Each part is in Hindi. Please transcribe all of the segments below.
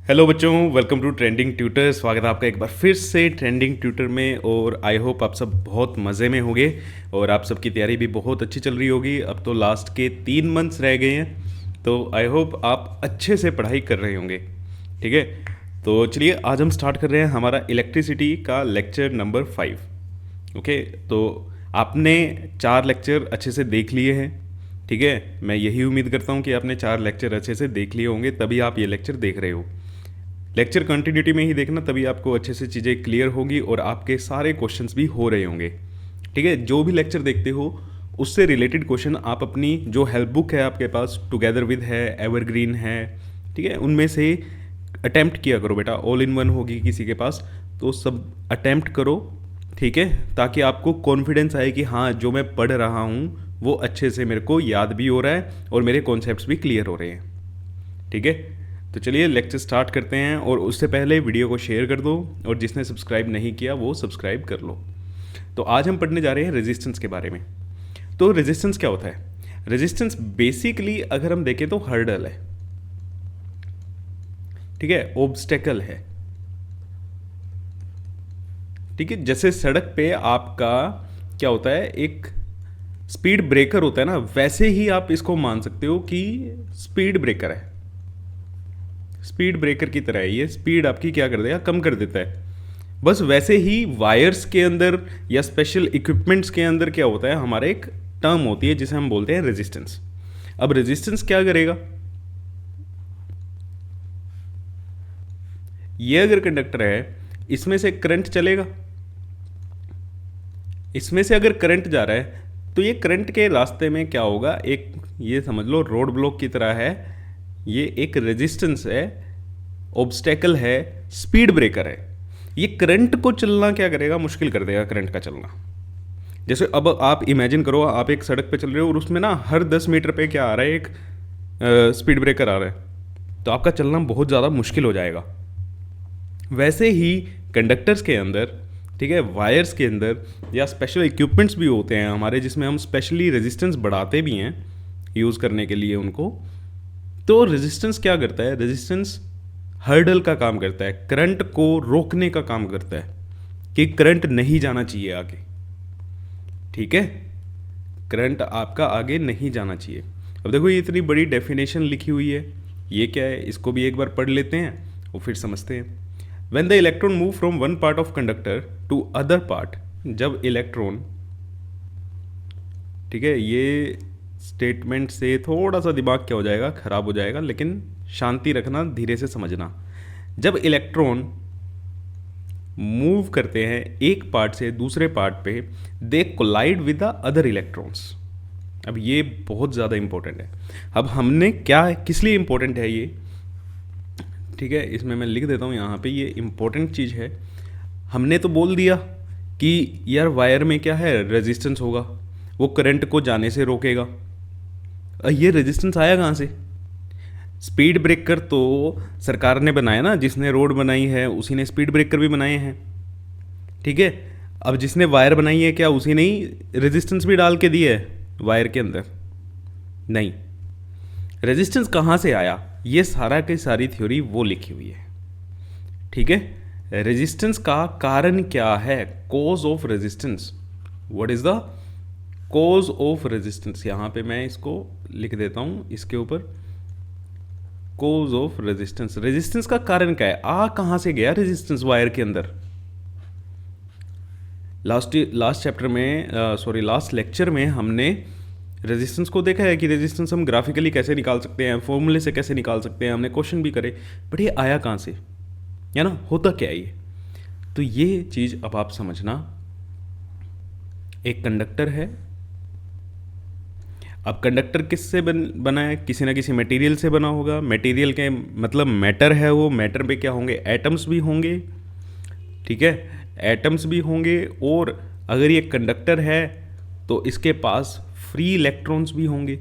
हेलो बच्चों, वेलकम टू ट्रेंडिंग ट्यूटर। स्वागत है आपका एक बार फिर से ट्रेंडिंग ट्यूटर में। और आई होप आप सब बहुत मज़े में होंगे और आप सबकी तैयारी भी बहुत अच्छी चल रही होगी। अब तो लास्ट के 3 मंथ्स रह गए हैं, तो आई होप आप अच्छे से पढ़ाई कर रहे होंगे। ठीक है, तो चलिए आज हम स्टार्ट कर रहे हैं हमारा इलेक्ट्रिसिटी का लेक्चर नंबर 5। ओके, तो आपने 4 लेक्चर अच्छे से देख लिए हैं। ठीक है, मैं यही उम्मीद करता हूँ कि आपने 4 लेक्चर अच्छे से देख लिए होंगे, तभी आप ये लेक्चर देख रहे हो। लेक्चर कंटिन्यूटी में ही देखना, तभी आपको अच्छे से चीज़ें क्लियर होगी और आपके सारे क्वेश्चंस भी हो रहे होंगे। ठीक है, जो भी लेक्चर देखते हो उससे रिलेटेड क्वेश्चन आप अपनी जो हेल्प बुक है आपके पास, टुगेदर विद है, एवरग्रीन है, ठीक है, उनमें से अटैम्प्ट किया करो बेटा। ऑल इन वन होगी किसी के पास तो सब अटैम्प्ट करो। ठीक है, ताकि आपको कॉन्फिडेंस आए कि हाँ, जो मैं पढ़ रहा हूँ वो अच्छे से मेरे को याद भी हो रहा है और मेरे कॉन्सेप्ट्स भी क्लियर हो रहे हैं। ठीक है, तो चलिए लेक्चर स्टार्ट करते हैं। और उससे पहले वीडियो को शेयर कर दो और जिसने सब्सक्राइब नहीं किया वो सब्सक्राइब कर लो। तो आज हम पढ़ने जा रहे हैं रेजिस्टेंस के बारे में। तो रेजिस्टेंस क्या होता है? रेजिस्टेंस बेसिकली अगर हम देखें तो हर्डल है। ठीक है, ऑब्स्टेकल है। ठीक है, जैसे सड़क पे आपका क्या होता है, एक स्पीड ब्रेकर होता है ना, वैसे ही आप इसको मान सकते हो कि स्पीड ब्रेकर है। स्पीड ब्रेकर की तरह है ये, स्पीड आपकी क्या कर देगा, कम कर देता है। बस वैसे ही वायर्स के अंदर या स्पेशल इक्विपमेंट्स के अंदर क्या होता है, हमारा एक टर्म होती है जिसे हम बोलते हैं रेजिस्टेंस। अब रेजिस्टेंस क्या करेगा, ये अगर कंडक्टर है, इसमें से करंट चलेगा, इसमें से अगर करंट जा रहा है तो ये करंट के रास्ते में क्या होगा, एक ये समझ लो रोड ब्लॉक की तरह है। ये एक रेजिस्टेंस है, ऑब्स्टेकल है, स्पीड ब्रेकर है। ये करंट को चलना क्या करेगा, मुश्किल कर देगा करंट का चलना। जैसे अब आप इमेजिन करो, आप एक सड़क पे चल रहे हो और उसमें ना हर 10 मीटर पे क्या आ रहा है, एक स्पीड ब्रेकर आ रहा है, तो आपका चलना बहुत ज़्यादा मुश्किल हो जाएगा। वैसे ही कंडक्टर्स के अंदर, ठीक है, वायर्स के अंदर या स्पेशल इक्विपमेंट्स भी होते हैं हमारे, जिसमें हम स्पेशली रेजिस्टेंस बढ़ाते भी हैं यूज़ करने के लिए उनको। तो रेजिस्टेंस क्या करता है, रेजिस्टेंस हर्डल का काम करता है, करंट को रोकने का काम करता है कि करंट नहीं जाना चाहिए आगे। ठीक है, करंट आपका आगे नहीं जाना चाहिए। अब देखो ये इतनी बड़ी डेफिनेशन लिखी हुई है, ये क्या है, इसको भी एक बार पढ़ लेते हैं और फिर समझते हैं। When the electron move from one part of conductor to other part, जब इलेक्ट्रॉन, ठीक है, ये स्टेटमेंट से थोड़ा सा दिमाग क्या हो जाएगा, खराब हो जाएगा, लेकिन शांति रखना, धीरे से समझना। जब इलेक्ट्रॉन मूव करते हैं एक पार्ट से दूसरे पार्ट पे, they collide with the other electrons. अब ये बहुत ज़्यादा इंपॉर्टेंट है। अब हमने क्या, किस लिए इंपॉर्टेंट है ये, ठीक है, इसमें मैं लिख देता हूँ यहाँ पे, ये इंपॉर्टेंट चीज़ है। हमने तो बोल दिया कि यार वायर में क्या है, रेजिस्टेंस होगा, वो करंट को जाने से रोकेगा। ये रेजिस्टेंस आया कहाँ से? स्पीड ब्रेकर तो सरकार ने बनाया ना, जिसने रोड बनाई है उसी ने स्पीड ब्रेकर भी बनाए हैं। ठीक है, अब जिसने वायर बनाई है, क्या उसी ने ही रेजिस्टेंस भी डाल के दी है वायर के अंदर? नहीं। रेजिस्टेंस कहाँ से आया, ये सारा की सारी थ्योरी वो लिखी हुई है। ठीक है, रेजिस्टेंस का कारण क्या है, cause of resistance, what is the cause of resistance. यहां पे मैं इसको लिख देता हूं, इसके ऊपर कॉज ऑफ रेजिस्टेंस। रेजिस्टेंस का कारण क्या है, आ कहां से गया रेजिस्टेंस वायर के अंदर? लास्ट चैप्टर में, सॉरी लास्ट लेक्चर में हमने रेजिस्टेंस को देखा है कि रेजिस्टेंस हम ग्राफिकली कैसे निकाल सकते हैं, फॉर्मूले से कैसे निकाल सकते हैं, हमने क्वेश्चन भी करे। बट ये आया कहाँ से, है ना, होता क्या है ये? तो ये चीज़ अब आप समझना। एक कंडक्टर है, अब कंडक्टर किससे बना है, किसी ना किसी मटेरियल से बना होगा। मटेरियल के मतलब मैटर है, वो मैटर पे क्या होंगे, एटम्स भी होंगे। ठीक है, एटम्स भी होंगे। और अगर ये कंडक्टर है तो इसके पास फ्री इलेक्ट्रॉन्स भी होंगे।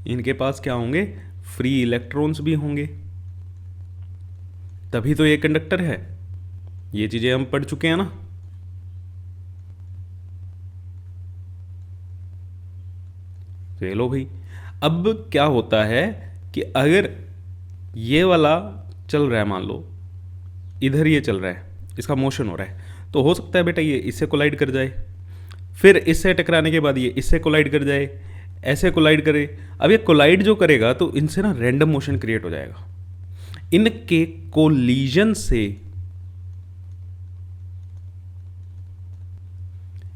इनके पास क्या होंगे, फ्री इलेक्ट्रॉन्स भी होंगे, तभी तो ये कंडक्टर है। ये चीजें हम पढ़ चुके हैं ना। तो ये लो भाई, अब क्या होता है कि अगर ये वाला चल रहा है, मान लो इधर ये चल रहा है, इसका मोशन हो रहा है, तो हो सकता है बेटा ये इससे कोलाइड कर जाए, फिर इससे टकराने के बाद ये इससे कोलाइड कर जाए, ऐसे कोलाइड करे। अब ये कोलाइड जो करेगा तो इनसे ना रैंडम मोशन क्रिएट हो जाएगा। इनके कोलिजन से,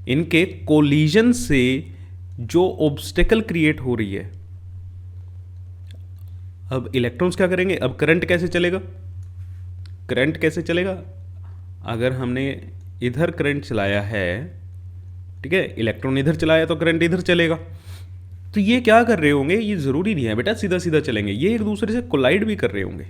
इनके कोलिजन से जो ऑब्स्टेकल क्रिएट हो रही है, अब इलेक्ट्रॉन्स क्या करेंगे, अब करंट कैसे चलेगा, करंट कैसे चलेगा, अगर हमने इधर करंट चलाया है, ठीक है, इलेक्ट्रॉन इधर चलाया तो करंट इधर चलेगा। तो ये क्या कर रहे होंगे, ये ज़रूरी नहीं है बेटा सीधा सीधा चलेंगे, ये एक दूसरे से कोलाइड भी कर रहे होंगे,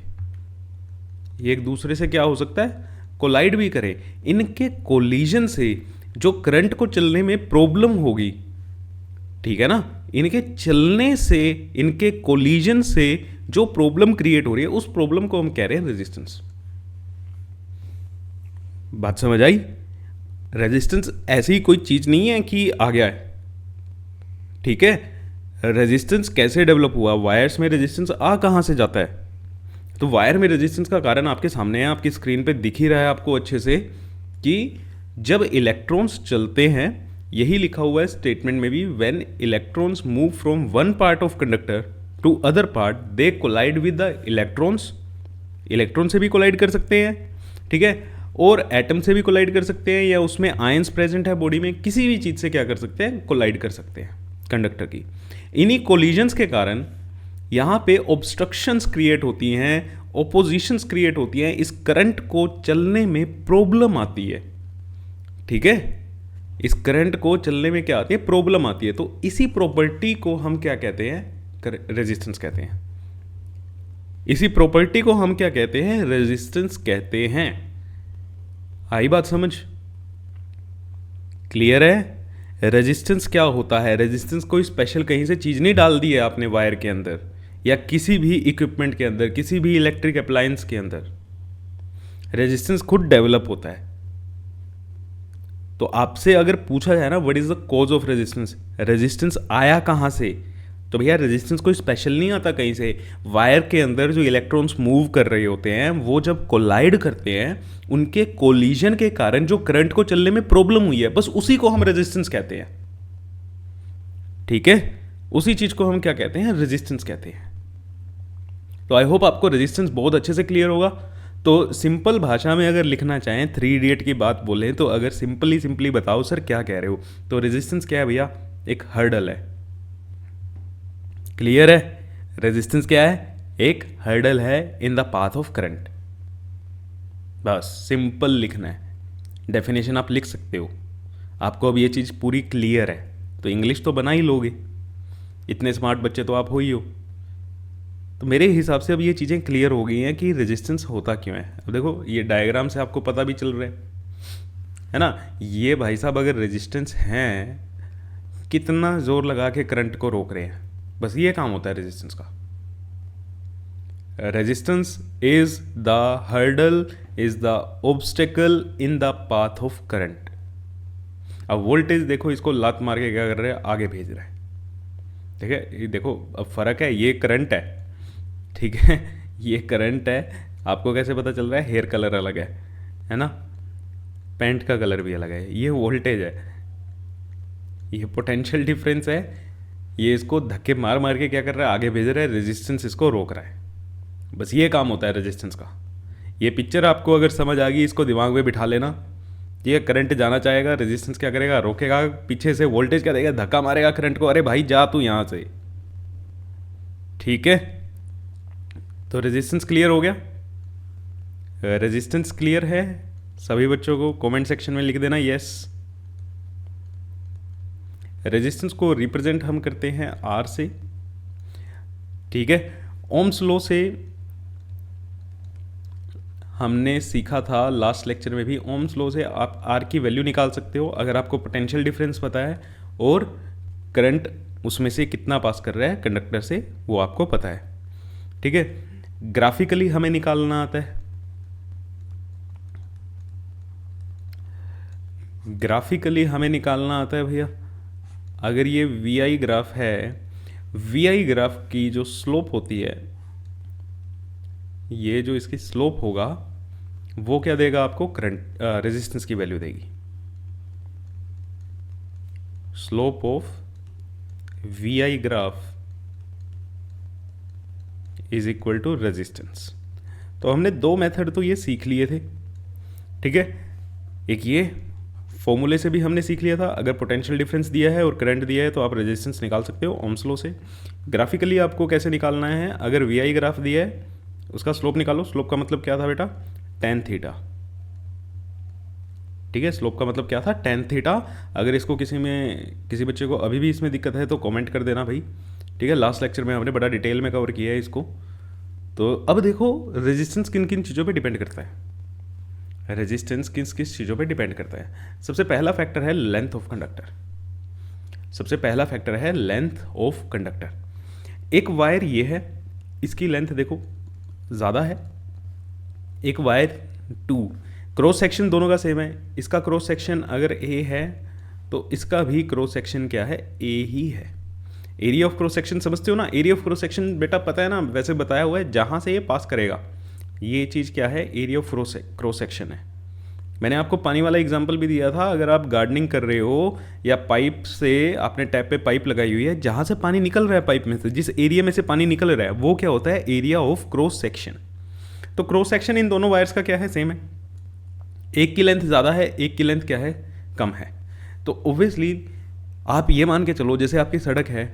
ये एक दूसरे से क्या हो सकता है, कोलाइड भी करें। इनके कोलिजन से जो करंट को चलने में प्रॉब्लम होगी, ठीक है ना, इनके चलने से, इनके कोलिजन से जो प्रॉब्लम क्रिएट हो रही है, उस प्रॉब्लम को हम कह रहे हैं रेजिस्टेंस। बात समझ आई? रेजिस्टेंस ऐसी कोई चीज नहीं है कि आ गया है, ठीक है। रेजिस्टेंस कैसे डेवलप हुआ, वायर्स में रेजिस्टेंस आ कहां से जाता है, तो वायर में रेजिस्टेंस का कारण आपके सामने है, आपकी स्क्रीन पे दिख ही रहा है आपको अच्छे से, कि जब इलेक्ट्रॉन्स चलते हैं, यही लिखा हुआ है स्टेटमेंट में भी, when electrons move from one part of conductor to other part they collide with the electrons. Electron से भी कोलाइड कर सकते हैं, ठीक है, और एटम से भी कोलाइड कर सकते हैं, या उसमें आयंस प्रेजेंट है बॉडी में, किसी भी चीज़ से क्या कर सकते हैं, कोलाइड कर सकते हैं कंडक्टर की। इन्हीं कोलिजन्स के कारण यहाँ पे ऑब्स्ट्रक्शंस क्रिएट होती हैं, ओपोजिशंस क्रिएट होती हैं, इस करंट को चलने में प्रॉब्लम आती है, ठीक है, इस करंट को चलने में क्या आती है, प्रॉब्लम आती है। तो इसी प्रॉपर्टी को हम क्या कहते हैं, रेजिस्टेंस कहते हैं। इसी प्रॉपर्टी को हम क्या कहते हैं, रेजिस्टेंस कहते हैं। आई बात समझ? क्लियर है? रेजिस्टेंस क्या होता है, रेजिस्टेंस कोई स्पेशल कहीं से चीज़ नहीं डाल दी है आपने वायर के अंदर, या किसी भी इक्विपमेंट के अंदर, किसी भी इलेक्ट्रिक अप्लायंस के अंदर। रेजिस्टेंस खुद डेवलप होता है। तो आपसे अगर पूछा जाए ना, what is the cause of resistance, resistance आया कहाँ से, तो भैया रेजिस्टेंस कोई स्पेशल नहीं आता कहीं से। वायर के अंदर जो इलेक्ट्रॉन्स मूव कर रहे होते हैं, वो जब कोलाइड करते हैं, उनके कोलिजन के कारण जो करंट को चलने में प्रॉब्लम हुई है, बस उसी को हम रेजिस्टेंस कहते हैं, ठीक है। उसी चीज को हम क्या कहते हैं, रेजिस्टेंस कहते हैं। तो आई होप आपको रेजिस्टेंस बहुत अच्छे से क्लियर होगा। तो सिंपल भाषा में अगर लिखना चाहें, 3 इडियट की बात बोलें, तो अगर सिंपली बताओ सर क्या कह रहे हो, तो रेजिस्टेंस क्या है भैया, एक हर्डल है। क्लियर है? रेजिस्टेंस क्या है, एक हर्डल है in the path of current. बस सिंपल लिखना है, डेफिनेशन आप लिख सकते हो। आपको अब ये चीज़ पूरी क्लियर है, तो इंग्लिश तो बना ही लोगे, इतने स्मार्ट बच्चे तो आप हो ही हो। तो मेरे हिसाब से अब ये चीज़ें क्लियर हो गई हैं कि रेजिस्टेंस होता क्यों है। अब देखो ये डायग्राम से आपको पता भी चल रहा है ना, ये भाई साहब अगर रेजिस्टेंस हैं, कितना जोर लगा के करंट को रोक रहे हैं, बस ये काम होता है रेजिस्टेंस का। Resistance is the hurdle, is the obstacle in the path of current. अब वोल्टेज देखो, इसको लात मार के क्या कर रहे हैं, आगे भेज रहा है, ठीक है। ये देखो अब फर्क है, ये करंट है, ठीक है, ये करंट है। आपको कैसे पता चल रहा है, हेयर कलर अलग है ना, पैंट का कलर भी अलग है, ये वोल्टेज है, ये पोटेंशियल डिफरेंस है। ये इसको धक्के मार मार के क्या कर रहा है, आगे भेज रहा है, रेजिस्टेंस इसको रोक रहा है। बस ये काम होता है रेजिस्टेंस का। ये पिक्चर आपको अगर समझ आ गई, इसको दिमाग में बिठा लेना। ये करंट जाना चाहेगा, रेजिस्टेंस क्या करेगा, रोकेगा, पीछे से वोल्टेज क्या देगा, धक्का मारेगा करंट को, अरे भाई जा तू यहाँ से, ठीक है। तो रेजिस्टेंस क्लियर हो गया? रेजिस्टेंस क्लियर है सभी बच्चों को? कमेंट सेक्शन में लिख देना यस। रेजिस्टेंस को रिप्रेजेंट हम करते हैं आर से, ठीक है। ओम्स लॉ से हमने सीखा था लास्ट लेक्चर में भी, ओम्स लॉ से आप आर की वैल्यू निकाल सकते हो अगर आपको पोटेंशियल डिफरेंस पता है, और करंट उसमें से कितना पास कर रहा है कंडक्टर से, वो आपको पता है, ठीक है। ग्राफिकली हमें निकालना आता है, ग्राफिकली हमें निकालना आता है भैया। अगर ये वी आई ग्राफ है, वी आई ग्राफ की जो स्लोप होती है, ये जो इसकी स्लोप होगा वो क्या देगा आपको, करंट रेजिस्टेंस की वैल्यू देगी। Slope of V I graph is equal to resistance. तो हमने दो मेथड तो ये सीख लिए थे, ठीक है। एक ये फॉर्मूले से भी हमने सीख लिया था, अगर पोटेंशियल डिफरेंस दिया है और करंट दिया है तो आप रेजिस्टेंस निकाल सकते हो ओम्स लॉ से। ग्राफिकली आपको कैसे निकालना है, अगर वी आई ग्राफ दिया है उसका स्लोप निकालो। स्लोप का मतलब क्या था बेटा, टेन थीटा, ठीक है। स्लोप का मतलब क्या था, टेन थीटा। अगर इसको किसी बच्चे को अभी भी इसमें दिक्कत है तो कमेंट कर देना भाई, ठीक है। लास्ट लेक्चर में हमने बड़ा डिटेल में कवर किया है इसको। तो अब देखो रेजिस्टेंस किन किन चीज़ों पे डिपेंड करता है, रेजिस्टेंस किस किस चीज़ों पे डिपेंड करता है। सबसे पहला फैक्टर है लेंथ ऑफ कंडक्टर। सबसे पहला फैक्टर है लेंथ ऑफ कंडक्टर। एक वायर ये है, इसकी लेंथ देखो ज़्यादा है, एक वायर 2, क्रॉस सेक्शन दोनों का सेम है। इसका क्रॉस सेक्शन अगर ए है तो इसका भी क्रॉस सेक्शन क्या है, ए ही है। एरिया ऑफ क्रॉस सेक्शन समझते हो ना, एरिया ऑफ क्रॉस सेक्शन बेटा पता है ना, वैसे बताया हुआ है जहाँ से ये पास करेगा, ये चीज़ क्या है, एरिया ऑफ क्रॉस सेक्शन है। मैंने आपको पानी वाला एग्जांपल भी दिया था, अगर आप गार्डनिंग कर रहे हो या पाइप से आपने टैप पे पाइप लगाई हुई है, जहाँ से पानी निकल रहा है पाइप में से, जिस एरिया में से पानी निकल रहा है वो क्या होता है, एरिया ऑफ क्रॉस सेक्शन। तो क्रॉस सेक्शन इन दोनों वायर्स का क्या है, सेम है। एक की लेंथ ज़्यादा है, एक की लेंथ क्या है, कम है। तो ओब्वियसली आप ये मान के चलो, जैसे आपकी सड़क है,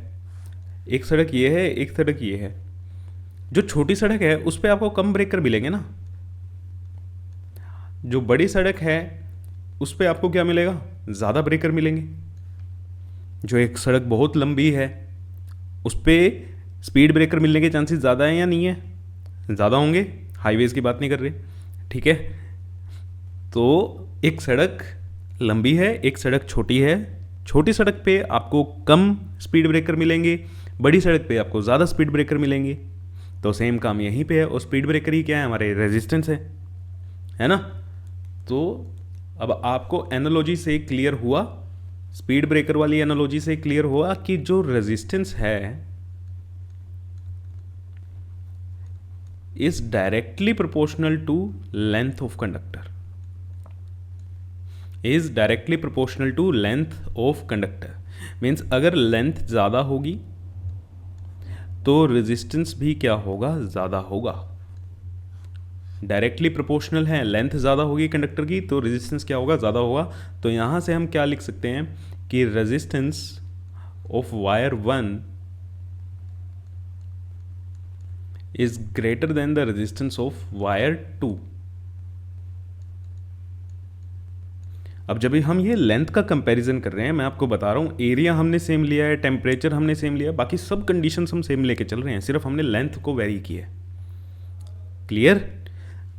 एक सड़क ये है, एक सड़क ये है। जो छोटी सड़क है उस पर आपको कम ब्रेकर मिलेंगे ना, जो बड़ी सड़क है उस पर आपको क्या मिलेगा, ज़्यादा ब्रेकर मिलेंगे। जो एक सड़क बहुत लंबी है उस पर स्पीड ब्रेकर मिलने के चांसेस ज़्यादा हैं या नहीं है, ज़्यादा होंगे। हाईवेज़ की बात नहीं कर रहे, ठीक है। तो एक सड़क लंबी है, एक सड़क छोटी है। छोटी सड़क पे आपको कम स्पीड ब्रेकर मिलेंगे, बड़ी सड़क पे आपको ज़्यादा स्पीड ब्रेकर मिलेंगे। तो सेम काम यहीं पे है, और स्पीड ब्रेकर ही क्या है, हमारे रेजिस्टेंस है ना। तो अब आपको एनालॉजी से क्लियर हुआ, स्पीड ब्रेकर वाली एनालॉजी से क्लियर हुआ कि जो रेजिस्टेंस है is directly proportional to length of conductor, is directly proportional to length of conductor. Means अगर लेंथ ज़्यादा होगी तो रेजिस्टेंस भी क्या होगा, ज़्यादा होगा। डायरेक्टली प्रोपोर्शनल है, लेंथ ज़्यादा होगी कंडक्टर की तो रेजिस्टेंस क्या होगा, ज़्यादा होगा। तो यहाँ से हम क्या लिख सकते हैं कि resistance of wire 1 is greater than the resistance of wire 2। अब जब हम ये लेंथ का कंपैरिजन कर रहे हैं, मैं आपको बता रहा हूँ, एरिया हमने सेम लिया है, टेम्परेचर हमने सेम लिया है, बाकी सब कंडीशंस हम सेम लेके चल रहे हैं, सिर्फ हमने लेंथ को वेरी किया है। क्लियर।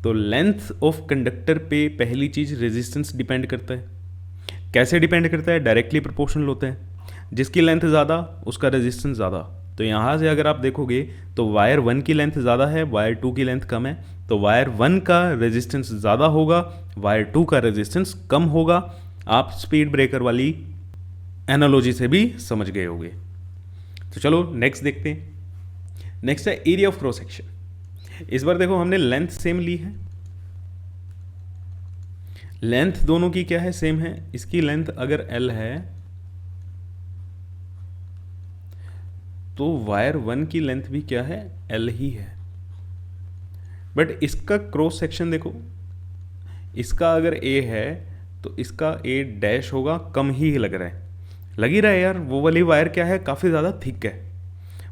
तो लेंथ ऑफ कंडक्टर पे पहली चीज रेजिस्टेंस डिपेंड करता है। कैसे डिपेंड करता है, डायरेक्टली प्रोपोर्शनल होता है। जिसकी लेंथ ज़्यादा उसका रेजिस्टेंस ज़्यादा। तो यहाँ से अगर आप देखोगे तो वायर 1 की लेंथ ज़्यादा है, वायर 2 की लेंथ कम है, तो वायर 1 का रेजिस्टेंस ज़्यादा होगा, वायर 2 का रेजिस्टेंस कम होगा। आप स्पीड ब्रेकर वाली एनालॉजी से भी समझ गए होंगे। तो चलो नेक्स्ट देखते हैं। नेक्स्ट है एरिया ऑफ क्रॉस सेक्शन। इस बार देखो हमने लेंथ सेम ली है, लेंथ दोनों की क्या है, सेम है। इसकी लेंथ अगर L है तो वायर 1 की लेंथ भी क्या है, L ही है। बट इसका क्रॉस सेक्शन देखो, इसका अगर A है तो इसका A डैश होगा, कम ही लग रहा है, लग ही रहा है यार। वो वाली वायर क्या है, काफ़ी ज़्यादा थिक है,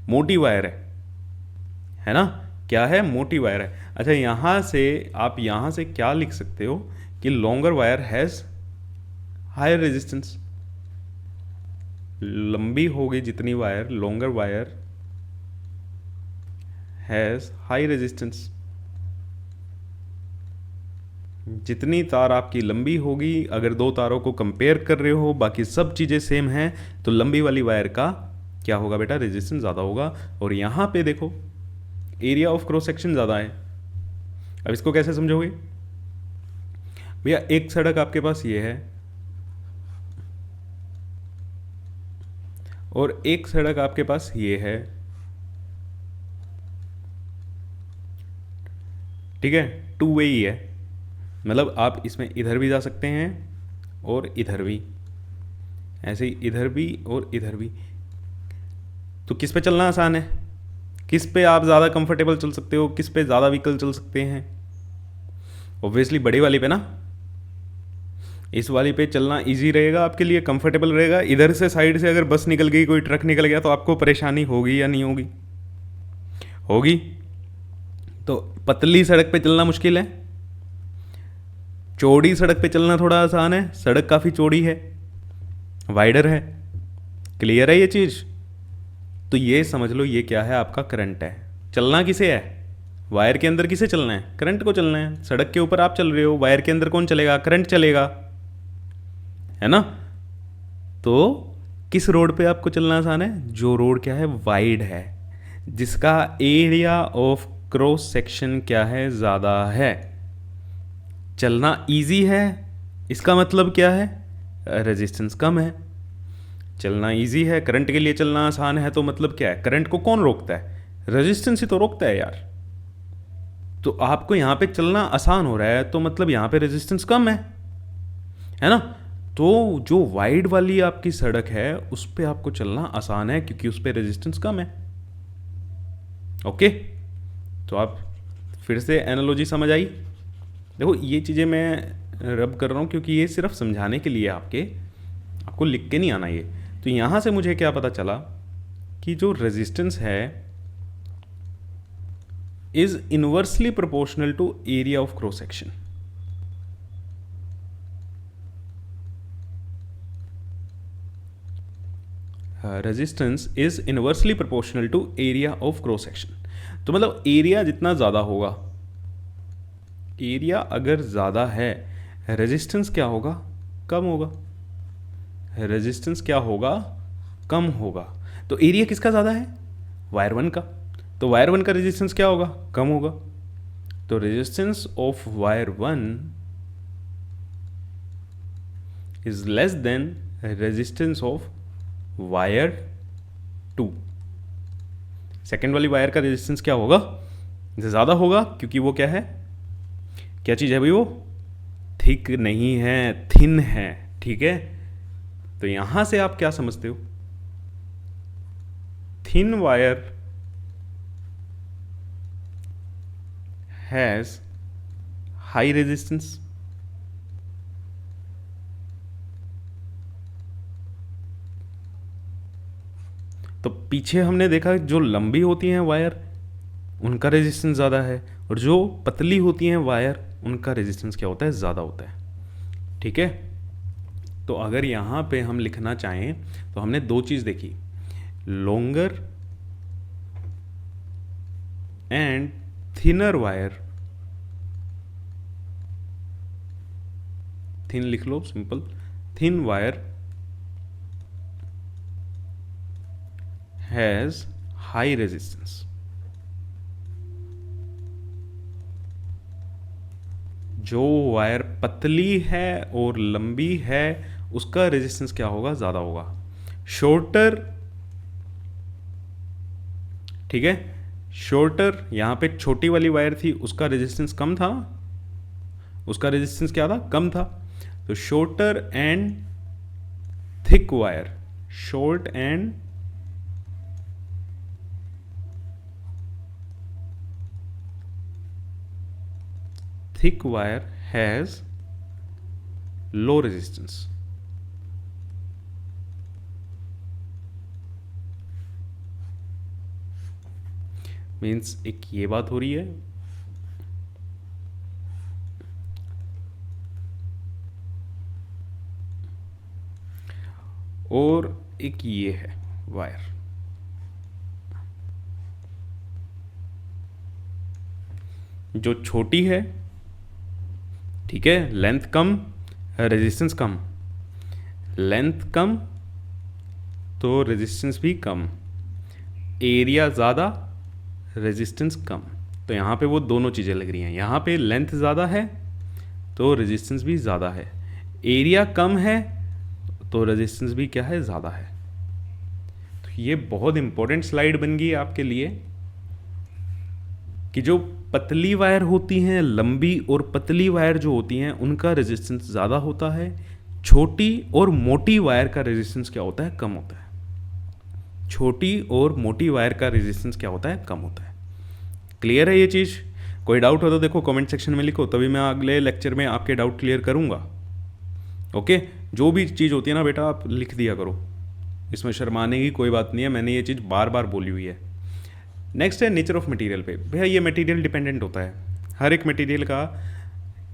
मोटी वायर है ना, क्या है, मोटी वायर है। अच्छा यहाँ से आप यहाँ से क्या लिख सकते हो कि longer wire has higher resistance. लंबी होगी जितनी wire, longer wire has high resistance. जितनी तार आपकी लंबी होगी, अगर दो तारों को कंपेयर कर रहे हो, बाकी सब चीज़ें सेम हैं, तो लंबी वाली वायर का क्या होगा बेटा, रेजिस्टेंस ज़्यादा होगा। और यहाँ पे देखो एरिया ऑफ क्रॉस सेक्शन ज़्यादा है। अब इसको कैसे समझोगे भैया, एक सड़क आपके पास ये है और एक सड़क आपके पास ये है। ठीक है, टू वे ही है, मतलब आप इसमें इधर भी जा सकते हैं और इधर भी, ऐसे ही इधर भी और इधर भी। तो किस पे चलना आसान है, किस पे आप ज़्यादा कंफर्टेबल चल सकते हो, किस पे ज़्यादा व्हीकल चल सकते हैं? ऑब्वियसली बड़ी वाली पे ना, इस वाली पे चलना इजी रहेगा आपके लिए, कंफर्टेबल रहेगा। इधर से साइड से अगर बस निकल गई, कोई ट्रक निकल गया तो आपको परेशानी होगी या नहीं होगी? होगी। तो पतली सड़क पे चलना मुश्किल है, चौड़ी सड़क पे चलना थोड़ा आसान है। सड़क काफ़ी चौड़ी है, वाइडर है। क्लियर है ये चीज़? तो ये समझ लो, ये क्या है, आपका करंट है। चलना किसे है? वायर के अंदर किसे चलना है? करंट को चलना है। सड़क के ऊपर आप चल रहे हो, वायर के अंदर कौन चलेगा? करंट चलेगा, है ना? तो किस रोड पे आपको चलना आसान है? जो रोड क्या है, वाइड है, जिसका एरिया ऑफ क्रॉस सेक्शन क्या है, ज़्यादा है। चलना इजी है, इसका मतलब क्या है? रेजिस्टेंस कम है। चलना इजी है, करंट के लिए चलना आसान है, तो मतलब क्या है? करंट को कौन रोकता है? रेजिस्टेंस ही तो रोकता है यार। तो आपको यहां पे चलना आसान हो रहा है, तो मतलब यहां पे रेजिस्टेंस कम है ना? तो जो वाइड वाली आपकी सड़क है उस पे आपको चलना आसान है, क्योंकि उस पे रेजिस्टेंस कम है। ओके, तो आप फिर से एनालॉजी समझ आई? देखो, ये चीज़ें मैं रब कर रहा हूँ क्योंकि ये सिर्फ समझाने के लिए, आपको लिख के नहीं आना ये। तो यहाँ से मुझे क्या पता चला कि जो रेजिस्टेंस है is inversely proportional to area of cross section. Resistance is inversely proportional to area of cross section. तो मतलब एरिया जितना ज़्यादा होगा, एरिया अगर ज़्यादा है, रेजिस्टेंस क्या होगा? कम होगा। रेजिस्टेंस क्या होगा? कम होगा। तो एरिया किसका ज़्यादा है? वायर वन का। तो वायर वन का रेजिस्टेंस क्या होगा? कम होगा। तो resistance of wire one is less than resistance of wire two. Second वाली वायर का रेजिस्टेंस क्या होगा? ज़्यादा होगा, क्योंकि वो क्या है, क्या चीज़ है भाई? वो थिक नहीं है, थिन है। ठीक है, तो यहां से आप क्या समझते हो? Thin wire has high resistance, तो पीछे हमने देखा जो लंबी होती हैं वायर उनका रेजिस्टेंस ज़्यादा है, और जो पतली होती हैं वायर उनका रेजिस्टेंस क्या होता है? ज़्यादा होता है। ठीक है, तो अगर यहाँ पे हम लिखना चाहें तो हमने दो चीज़ देखी, longer and thinner wire. Thin लिख लो, simple. Thin wire has high resistance. जो वायर पतली है और लंबी है उसका रेजिस्टेंस क्या होगा? ज़्यादा होगा। शॉर्टर, ठीक है, शॉर्टर, यहाँ पे छोटी वाली वायर थी उसका रेजिस्टेंस कम था, उसका रेजिस्टेंस क्या था? कम था। तो shorter and thick wire, short and thick wire has low resistance। Means एक ये बात हो रही है, और एक ये है वायर। जो छोटी है, ठीक है, लेंथ कम, रेजिस्टेंस कम। लेंथ कम तो रेजिस्टेंस भी कम, एरिया ज़्यादा, रेजिस्टेंस कम। तो यहाँ पे वो दोनों चीज़ें लग रही हैं। यहाँ पे लेंथ ज़्यादा है तो रेजिस्टेंस भी ज़्यादा है, एरिया कम है तो रेजिस्टेंस भी क्या है? ज़्यादा है। तो ये बहुत इंपॉर्टेंट स्लाइड बन गई आपके लिए कि जो पतली वायर होती हैं, लंबी और पतली वायर जो होती हैं उनका रेजिस्टेंस ज़्यादा होता है, छोटी और मोटी वायर का रेजिस्टेंस क्या होता है, कम होता है। छोटी और मोटी वायर का रेजिस्टेंस क्या होता है, कम होता है। क्लियर है ये चीज़? कोई डाउट हो तो देखो कमेंट सेक्शन में लिखो, तभी मैं अगले लेक्चर में आपके डाउट क्लियर करूँगा। ओके, जो भी चीज़ होती है ना बेटा आप लिख दिया करो, इसमें शर्माने की कोई बात नहीं है, मैंने ये चीज़ बार बार बोली हुई है। नेक्स्ट है नेचर ऑफ मटेरियल पे। भैया ये मटेरियल डिपेंडेंट होता है, हर एक मटेरियल का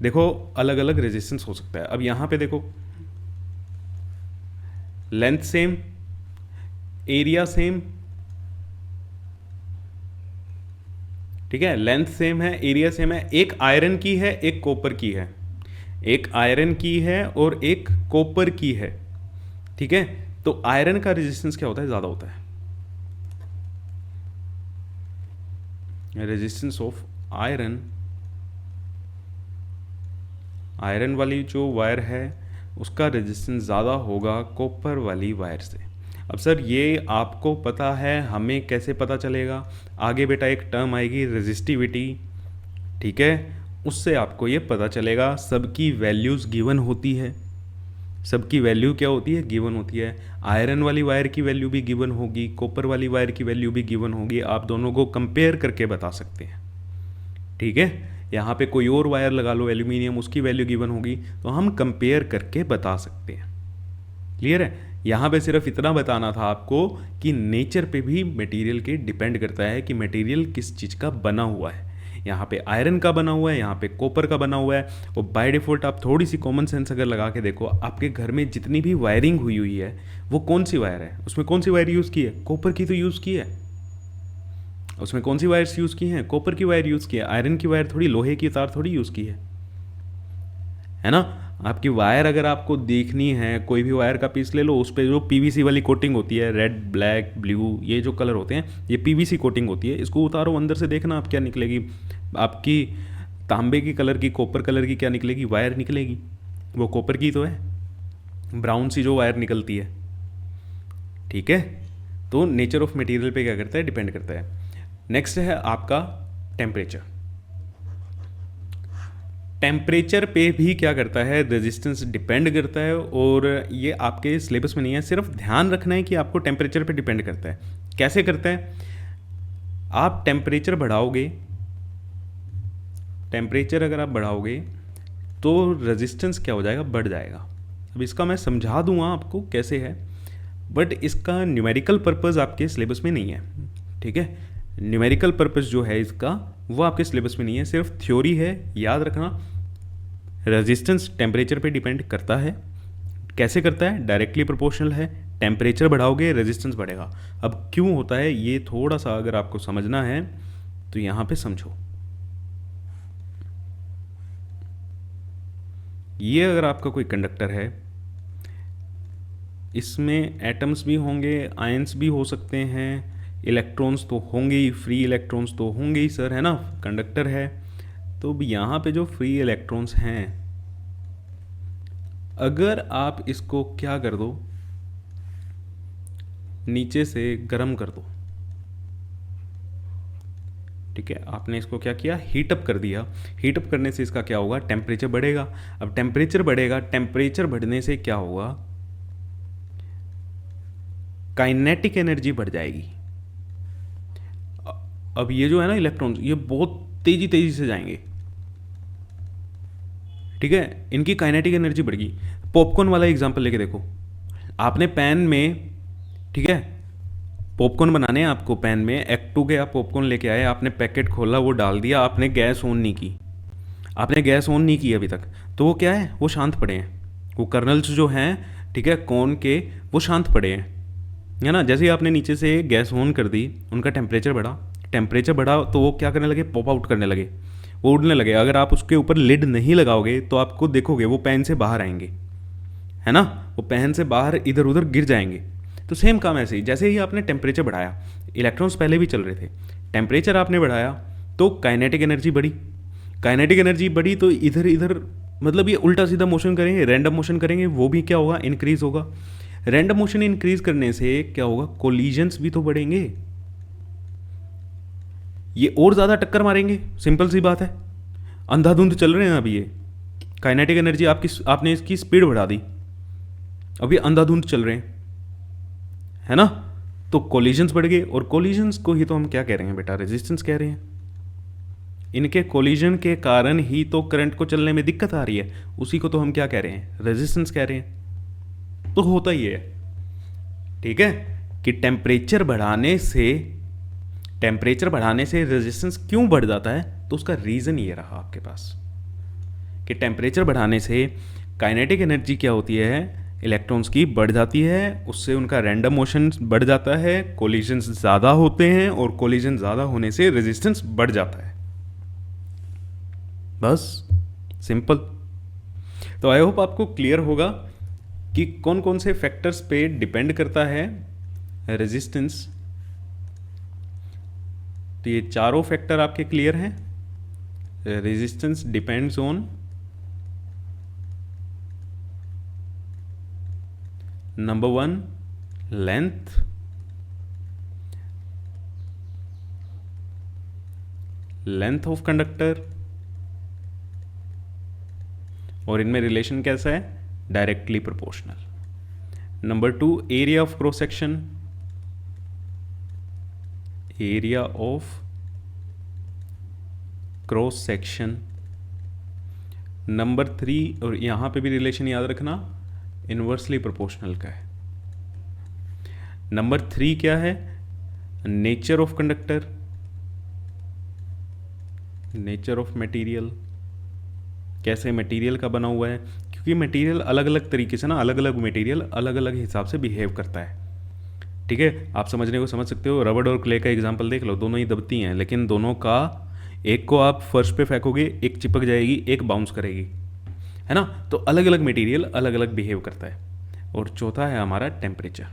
देखो अलग अलग रेजिस्टेंस हो सकता है। अब यहाँ पे देखो लेंथ सेम, एरिया सेम, ठीक है, लेंथ सेम है, एरिया सेम है। एक आयरन की है, एक कॉपर की है, एक आयरन की है और एक कॉपर की है, ठीक है। तो आयरन का रेजिस्टेंस क्या होता है, ज़्यादा होता है। रेजिस्टेंस ऑफ आयरन, आयरन वाली जो वायर है उसका रेजिस्टेंस ज़्यादा होगा कॉपर वाली वायर से। अब सर ये आपको पता है, हमें कैसे पता चलेगा? आगे बेटा एक टर्म आएगी रेजिस्टिविटी, ठीक है, उससे आपको ये पता चलेगा। सबकी वैल्यूज़ गिवन होती है, सबकी वैल्यू क्या होती है, गिवन होती है। आयरन वाली वायर की वैल्यू भी गिवन होगी, कॉपर वाली वायर की वैल्यू भी गिवन होगी। आप दोनों को कंपेयर करके बता सकते हैं, ठीक है। यहाँ पे कोई और वायर लगा लो एल्यूमिनियम, उसकी वैल्यू गिवन होगी, तो हम कंपेयर करके बता सकते हैं। क्लियर है? यहाँ पे सिर्फ इतना बताना था आपको कि नेचर पे भी मटेरियल के डिपेंड करता है कि मटेरियल किस चीज़ का बना हुआ है। यहाँ पे आयरन का बना हुआ है, यहाँ पे कॉपर का बना हुआ है। और बाय डिफ़ॉल्ट आप थोड़ी सी कॉमन सेंस अगर लगा के देखो, आपके घर में जितनी भी वायरिंग हुई हुई है वो कौन सी वायर है, उसमें कौन सी वायर यूज़ की है, कॉपर की तो यूज़ की है। उसमें कौन सी वायर्स यूज़ की हैं, कॉपर की वायर यूज़ की है। आयरन की वायर थोड़ी, लोहे की तार थोड़ी यूज़ की है ना। आपकी वायर अगर आपको देखनी है, कोई भी वायर का पीस ले लो, उस पर जो पीवीसी वाली कोटिंग होती है, रेड ब्लैक ब्लू ये जो कलर होते हैं, ये पीवीसी कोटिंग होती है। इसको उतारो, अंदर से देखना आप क्या निकलेगी, आपकी तांबे की कलर की, कॉपर कलर की क्या निकलेगी, वायर निकलेगी। वो कॉपर की तो है, ब्राउन सी जो वायर निकलती है, ठीक है। तो नेचर ऑफ मटेरियल पे क्या करता है, डिपेंड करता है। नेक्स्ट है आपका टेम्परेचर। टेम्परेचर पे भी क्या करता है, रेजिस्टेंस डिपेंड करता है। और ये आपके सिलेबस में नहीं है, सिर्फ ध्यान रखना है कि आपको टेम्परेचर पे डिपेंड करता है। कैसे करता है? आप टेम्परेचर बढ़ाओगे, टेम्परेचर अगर आप बढ़ाओगे तो रेजिस्टेंस क्या हो जाएगा, बढ़ जाएगा। अब इसका मैं समझा दूंगा आपको कैसे है, बट इसका न्यूमेरिकल पर्पस आपके सिलेबस में नहीं है, ठीक है। न्यूमेरिकल पर्पस जो है इसका वो आपके सिलेबस में नहीं है, सिर्फ थ्योरी है। याद रखना, रेजिस्टेंस टेम्परेचर पे डिपेंड करता है। कैसे करता है? डायरेक्टली प्रोपोर्शनल है। टेम्परेचर बढ़ाओगे रेजिस्टेंस बढ़ेगा। अब क्यों होता है ये थोड़ा सा अगर आपको समझना है तो यहाँ पे समझो। ये अगर आपका कोई कंडक्टर है, इसमें एटम्स भी होंगे, आयंस भी हो सकते हैं, इलेक्ट्रॉन्स तो होंगे ही, फ्री इलेक्ट्रॉन्स तो होंगे ही सर, है ना, कंडक्टर है। तो यहाँ पे जो फ्री इलेक्ट्रॉन्स हैं, अगर आप इसको क्या कर दो, नीचे से गर्म कर दो, ठीक है। आपने इसको क्या किया, हीट अप कर दिया। हीट अप करने से इसका क्या होगा, टेम्परेचर बढ़ेगा। अब टेम्परेचर बढ़ेगा, टेम्परेचर बढ़ने से क्या होगा, काइनेटिक एनर्जी बढ़ जाएगी। अब ये जो है ना इलेक्ट्रॉन्स, ये बहुत तेजी से जाएंगे, ठीक है, इनकी काइनेटिक एनर्जी बढ़ गई। पॉपकॉर्न वाला एग्जांपल लेके देखो, आपने पैन में, ठीक है, पॉपकॉर्न बनाने हैं आपको, पैन में एक्टू के आप पॉपकॉर्न लेके आए, आपने पैकेट खोला, वो डाल दिया, आपने गैस ऑन नहीं की, आपने गैस ऑन नहीं की अभी तक, तो वो क्या है, वो शांत पड़े हैं, वो कर्नल्स जो हैं, ठीक है, कॉर्न के, वो शांत पड़े हैं, है ना। जैसे ही आपने नीचे से गैस ऑन कर दी, उनका टेम्परेचर बढ़ा, टेम्परेचर बढ़ा तो वो क्या करने लगे, पॉप आउट करने लगे, वो उड़ने लगे। अगर आप उसके ऊपर लिड नहीं लगाओगे तो आपको देखोगे वो पैन से बाहर आएंगे, है ना, वो पैन से बाहर इधर उधर गिर जाएंगे। तो सेम काम ऐसे ही, जैसे ही आपने टेम्परेचर बढ़ाया, इलेक्ट्रॉन्स पहले भी चल रहे थे, टेम्परेचर आपने बढ़ाया तो काइनेटिक एनर्जी बढ़ी, काइनेटिक एनर्जी बढ़ी तो इधर इधर, मतलब ये उल्टा सीधा मोशन करेंगे, रैंडम मोशन करेंगे, वो भी क्या होगा, इंक्रीज होगा। रैंडम मोशन इंक्रीज करने से क्या होगा, कोलिजन्स भी तो बढ़ेंगे, ये और ज़्यादा टक्कर मारेंगे, सिंपल सी बात है। अंधाधुंध चल रहे हैं अभी ये, काइनेटिक एनर्जी आपने इसकी स्पीड बढ़ा दी, अभी अंधाधुंध चल रहे हैं, है ना। तो कोलिजन्स बढ़ गए, और कोलिजन्स को ही तो हम क्या कह रहे हैं बेटा, रेजिस्टेंस कह रहे हैं। इनके कोलिजन के कारण ही तो करंट को चलने में दिक्कत आ रही है, उसी को तो हम क्या कह रहे हैं, रेजिस्टेंस कह रहे हैं। तो होता ही है, ठीक है, कि टेम्परेचर बढ़ाने से रेजिस्टेंस क्यों बढ़ जाता है, तो उसका रीज़न ये रहा आपके पास कि टेम्परेचर बढ़ाने से काइनेटिक एनर्जी क्या होती है, इलेक्ट्रॉन्स की बढ़ जाती है, उससे उनका रैंडम मोशन बढ़ जाता है, कोलिजन्स ज़्यादा होते हैं, और कोलिजन ज़्यादा होने से रेजिस्टेंस बढ़ जाता है। बस सिंपल। तो आई होप आपको क्लियर होगा कि कौन कौन से फैक्टर्स पे डिपेंड करता है रेजिस्टेंस। तो ये चारों फैक्टर आपके क्लियर हैं। Resistance depends on number 1 length of conductor, और इनमें रिलेशन कैसा है, directly proportional. Number 2 area of cross section, area of cross section. Number 3, और यहां पे भी रिलेशन याद रखना, इनवर्सली प्रोपोर्शनल का है। नंबर 3 क्या है, nature of conductor, nature of material, कैसे मटेरियल का बना हुआ है, क्योंकि मटेरियल अलग अलग तरीके से ना, अलग अलग मटेरियल अलग अलग हिसाब से बिहेव करता है, ठीक है। आप समझने को समझ सकते हो, रबड़ और क्ले का एग्जांपल देख लो, दोनों ही दबती हैं, लेकिन दोनों का, एक को आप फर्श पे फेंकोगे, एक चिपक जाएगी, एक बाउंस करेगी, है ना। तो अलग अलग मटेरियल अलग अलग बिहेव करता है। और चौथा है हमारा टेम्परेचर।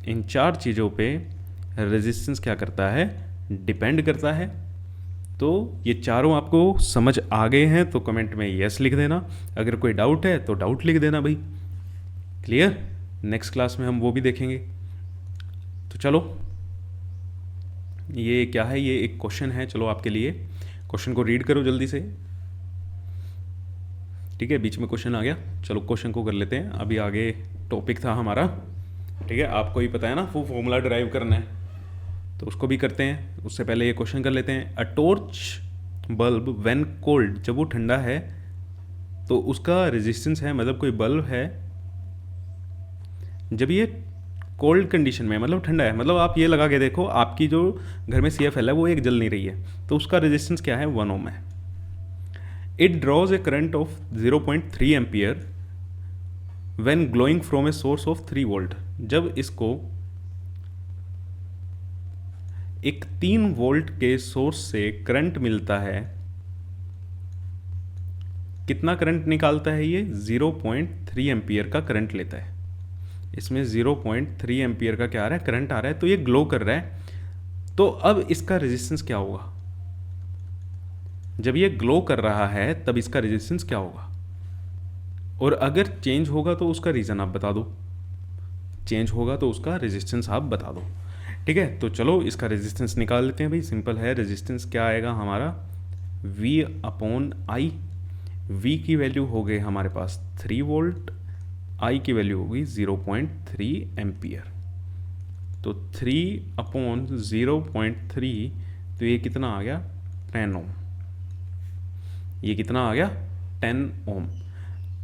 इन 4 चीज़ों पे रेजिस्टेंस क्या करता है, डिपेंड करता है। तो ये चारों आपको समझ आ गए हैं तो कमेंट में यस लिख देना, अगर कोई डाउट है तो डाउट लिख देना भाई। क्लियर, नेक्स्ट क्लास में हम वो भी देखेंगे। तो चलो, ये क्या है, ये एक क्वेश्चन है, चलो आपके लिए, क्वेश्चन को रीड करो जल्दी से, ठीक है। बीच में क्वेश्चन आ गया, चलो क्वेश्चन को कर लेते हैं। अभी आगे टॉपिक था हमारा, ठीक है, आपको ही पता है ना, वो फॉर्मूला ड्राइव करना है, तो उसको भी करते हैं। उससे पहले ये क्वेश्चन कर लेते हैं। A torch bulb when cold, जब वो ठंडा है तो उसका रेजिस्टेंस है, मतलब कोई बल्ब है जब ये कोल्ड कंडीशन में, मतलब ठंडा है, मतलब आप ये लगा के देखो, आपकी जो घर में CFL है वो एक जल नहीं रही है, तो उसका रेजिस्टेंस क्या है, 1 ओम है। It draws a current of 0.3 ampere when glowing from a source of 3 volt. जब इसको एक 3 वोल्ट के सोर्स से करंट मिलता है, कितना करंट निकालता है ये, 0.3 एम्पियर का करंट लेता है। इसमें 0.3 एम्पियर का क्या आ रहा है, करंट आ रहा है, तो ये ग्लो कर रहा है। तो अब इसका रेजिस्टेंस क्या होगा, जब ये ग्लो कर रहा है तब इसका रेजिस्टेंस क्या होगा, और अगर चेंज होगा तो उसका रीज़न आप बता दो, चेंज होगा तो उसका रेजिस्टेंस आप बता दो, ठीक है। तो चलो इसका रेजिस्टेंस निकाल लेते हैं भाई, सिंपल है। रेजिस्टेंस क्या आएगा हमारा, V/I। V की वैल्यू हो गई हमारे पास 3 वोल्ट, I की वैल्यू होगी 0.3 एम्पियर। तो 3/0.3, तो ये कितना आ गया, 10 ओम। ये कितना आ गया, 10 ओम।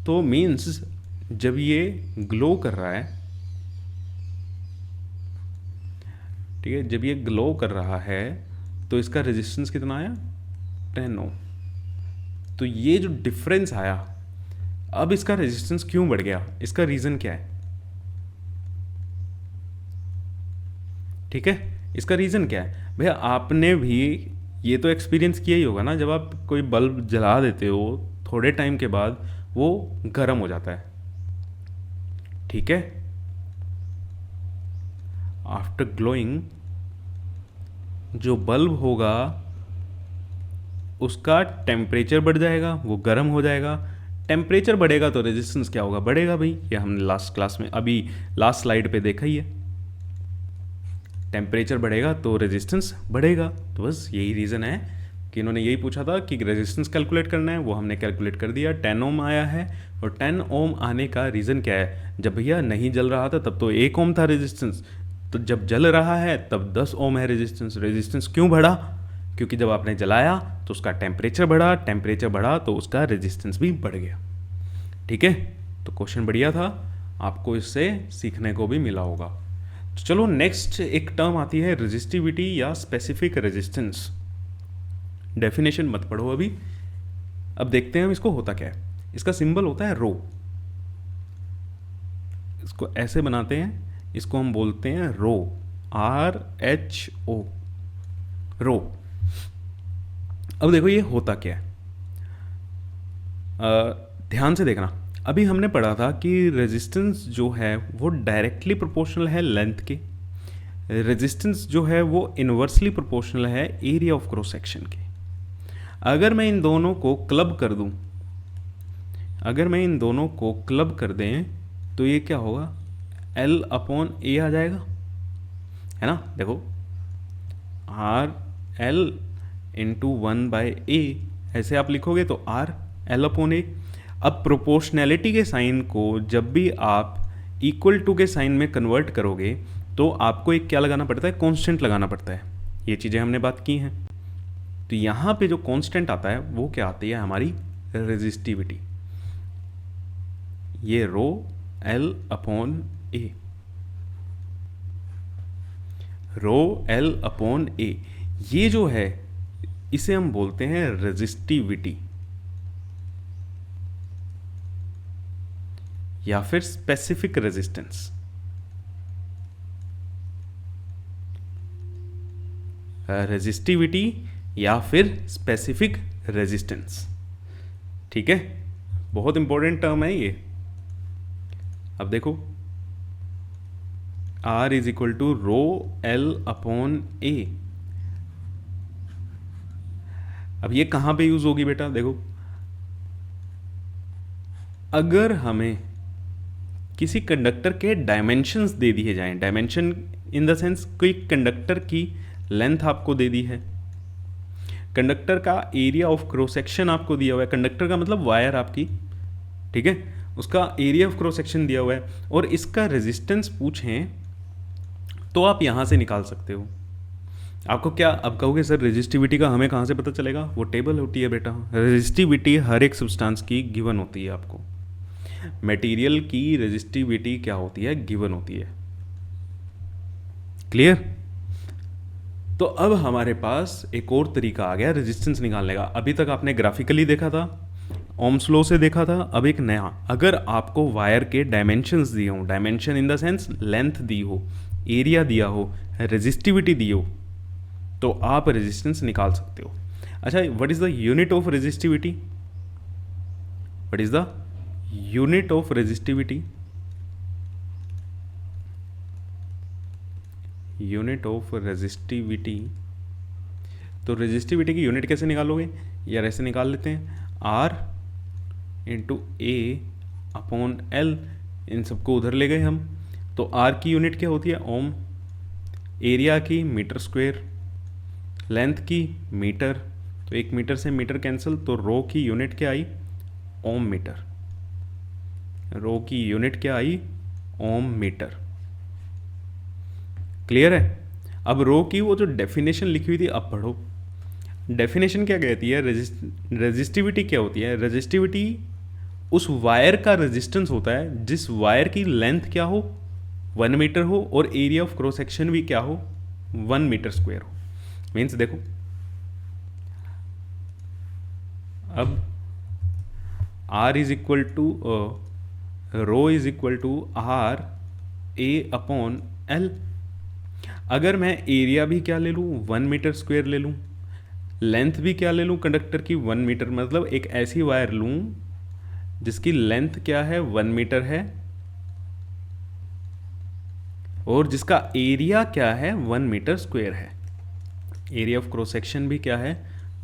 तो मीन्स जब ये ग्लो कर रहा है, ठीक है, जब ये ग्लो कर रहा है तो इसका रेजिस्टेंस कितना आया, 10 ओम। तो ये जो डिफरेंस आया, अब इसका रेजिस्टेंस क्यों बढ़ गया, इसका रीज़न क्या है, ठीक है। इसका रीज़न क्या है भैया, आपने भी ये तो एक्सपीरियंस किया ही होगा ना, जब आप कोई बल्ब जला देते हो थोड़े टाइम के बाद वो गर्म हो जाता है, ठीक है। आफ्टर ग्लोइंग जो बल्ब होगा उसका टेम्परेचर बढ़ जाएगा, वो गर्म हो जाएगा। टेम्परेचर बढ़ेगा तो रेजिस्टेंस क्या होगा, बढ़ेगा भाई। ये हमने लास्ट क्लास में, अभी लास्ट स्लाइड पे देखा ही है, टेम्परेचर बढ़ेगा तो रेजिस्टेंस बढ़ेगा। तो बस यही रीज़न है कि इन्होंने यही पूछा था कि रेजिस्टेंस कैलकुलेट करना है, वो हमने कैलकुलेट कर दिया। 10 ओम आया है। और 10 ओम आने का रीज़न क्या है, जब भैया नहीं जल रहा था तब तो 1 ओम था रेजिस्टेंस, तो जब जल रहा है तब 10 ओम है रेजिस्टेंस। रेजिस्टेंस क्यों बढ़ा, क्योंकि जब आपने जलाया तो उसका टेम्परेचर बढ़ा, टेम्परेचर बढ़ा तो उसका रेजिस्टेंस भी बढ़ गया। ठीक है, तो क्वेश्चन बढ़िया था, आपको इससे सीखने को भी मिला होगा। तो चलो नेक्स्ट एक टर्म आती है रेजिस्टिविटी या स्पेसिफिक रेजिस्टेंस। डेफिनेशन मत पढ़ो अभी, अब देखते हैं हम इसको होता क्या है। इसका सिंबल होता है रो, इसको ऐसे बनाते हैं, इसको हम बोलते हैं रो, RHO, रो। अब देखो ये होता क्या है, ध्यान से देखना। अभी हमने पढ़ा था कि रेजिस्टेंस जो है वो डायरेक्टली प्रोपोर्शनल है लेंथ के, रेजिस्टेंस जो है वो इनवर्सली प्रोपोर्शनल है एरिया ऑफ क्रॉस सेक्शन के। अगर मैं इन दोनों को क्लब कर दूं, अगर मैं इन दोनों को क्लब कर दें तो ये क्या होगा, L/A आ जाएगा, है ना। देखो RL × 1/A ऐसे आप लिखोगे तो RL/A। अब प्रोपोर्शनैलिटी के साइन को जब भी आप इक्वल टू के साइन में कन्वर्ट करोगे तो आपको एक क्या लगाना पड़ता है, कांस्टेंट लगाना पड़ता है। ये चीज़ें हमने बात की हैं। तो यहाँ पे जो कांस्टेंट आता है वो क्या आती है, हमारी रेजिस्टिविटी। ये रो L/A, रो L/A, ये जो है इसे हम बोलते हैं रेजिस्टिविटी या फिर स्पेसिफिक रेजिस्टेंस। रेजिस्टिविटी या फिर स्पेसिफिक रेजिस्टेंस, ठीक है, बहुत इंपॉर्टेंट टर्म है ये। अब देखो R = रो L/A। अब ये कहां पे यूज होगी बेटा, देखो अगर हमें किसी कंडक्टर के डायमेंशंस दे दिए जाएं, डायमेंशन इन द सेंस कोई कंडक्टर की लेंथ आपको दे दी है, कंडक्टर का एरिया ऑफ क्रॉस सेक्शन आपको दिया हुआ है, कंडक्टर का मतलब वायर आपकी, ठीक है, उसका एरिया ऑफ क्रॉस सेक्शन दिया हुआ है, और इसका रेजिस्टेंस पूछें तो आप यहां से निकाल सकते हो। आपको क्या, अब कहोगे सर रेजिस्टिविटी का हमें कहां से पता चलेगा, वो टेबल होती है बेटा। रेजिस्टिविटी हर एक सब्सटेंस की गिवन होती है, आपको मटेरियल की रेजिस्टिविटी क्या होती है, गिवन होती है। क्लियर। तो अब हमारे पास एक और तरीका आ गया रेजिस्टेंस निकालने का। अभी तक आपने ग्राफिकली देखा था, ओम्स लॉ से देखा था, अब एक नया, अगर आपको वायर के डायमेंशंस दिए हो, dimension in the sense length दी हो, एरिया दिया हो, रेजिस्टिविटी दी हो, तो आप रेजिस्टेंस निकाल सकते हो। अच्छा, what is the unit of resistivity, what is the unit of resistivity, unit of resistivity. तो रेजिस्टिविटी की यूनिट कैसे निकालोगे, यार ऐसे निकाल लेते हैं, R × A/L, इन सबको उधर ले गए हम। तो R की यूनिट क्या होती है, ओम, एरिया की मीटर स्क्वायर, लेंथ की मीटर, तो 1 मीटर से मीटर कैंसिल, तो रो की यूनिट क्या आई, ओम मीटर, रो की यूनिट क्या आई, ओम मीटर। क्लियर है। अब रो की वो जो डेफिनेशन लिखी हुई थी अब पढ़ो, डेफिनेशन क्या कहती है, रेजिस्टिविटी क्या होती है, रेजिस्टिविटी उस वायर का रेजिस्टेंस होता है जिस वायर की लेंथ क्या हो, 1 मीटर हो, और एरिया ऑफ क्रॉस सेक्शन भी क्या हो, 1 मीटर स्क्वायर हो। मीन्स देखो अब R = रो RA/L। अगर मैं एरिया भी क्या ले लूँ, 1 मीटर स्क्वायर ले लूँ, लेंथ भी क्या ले लूँ कंडक्टर की, 1 मीटर, मतलब एक ऐसी वायर लूँ जिसकी लेंथ क्या है, 1 मीटर है, और जिसका एरिया क्या है, 1 मीटर स्क्वायर है, एरिया ऑफ क्रॉस सेक्शन भी क्या है,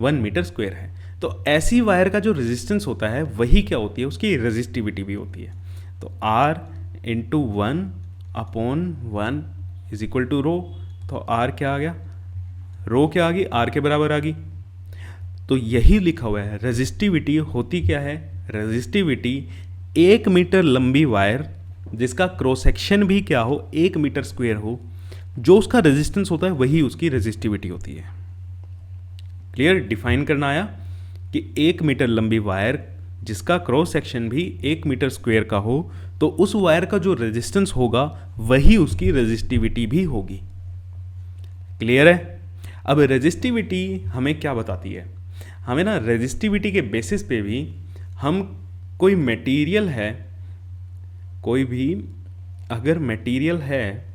1 मीटर स्क्वायर है। तो ऐसी वायर का जो रेजिस्टेंस होता है वही क्या होती है, उसकी रेजिस्टिविटी भी होती है। तो R × 1/1 = रो, तो आर क्या आ गया, रो क्या आ गई, आर के बराबर आ गई। तो यही लिखा हुआ है, रेजिस्टिविटी होती क्या है, रेजिस्टिविटी 1 मीटर लंबी वायर जिसका क्रॉस सेक्शन भी क्या हो, 1 मीटर स्क्वायर हो, जो उसका रेजिस्टेंस होता है वही उसकी रेजिस्टिविटी होती है। क्लियर, डिफाइन करना आया कि 1 मीटर लंबी वायर जिसका क्रॉस सेक्शन भी 1 मीटर स्क्वायर का हो, तो उस वायर का जो रेजिस्टेंस होगा वही उसकी रेजिस्टिविटी भी होगी। क्लियर है। अब रेजिस्टिविटी हमें क्या बताती है, हमें ना रेजिस्टिविटी के बेसिस पे भी हम कोई मटेरियल है, कोई भी अगर मटेरियल है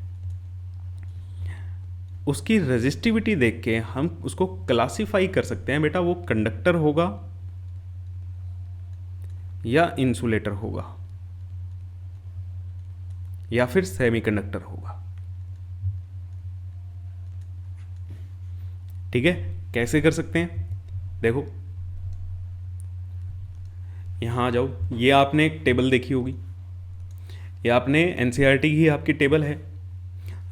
उसकी रेजिस्टिविटी देख के हम उसको क्लासिफाई कर सकते हैं, बेटा वो कंडक्टर होगा या इंसुलेटर होगा या फिर सेमीकंडक्टर होगा। ठीक है, कैसे कर सकते हैं, देखो यहां आ जाओ, ये आपने एक टेबल देखी होगी, ये आपने एनसीईआरटी की आपकी टेबल है।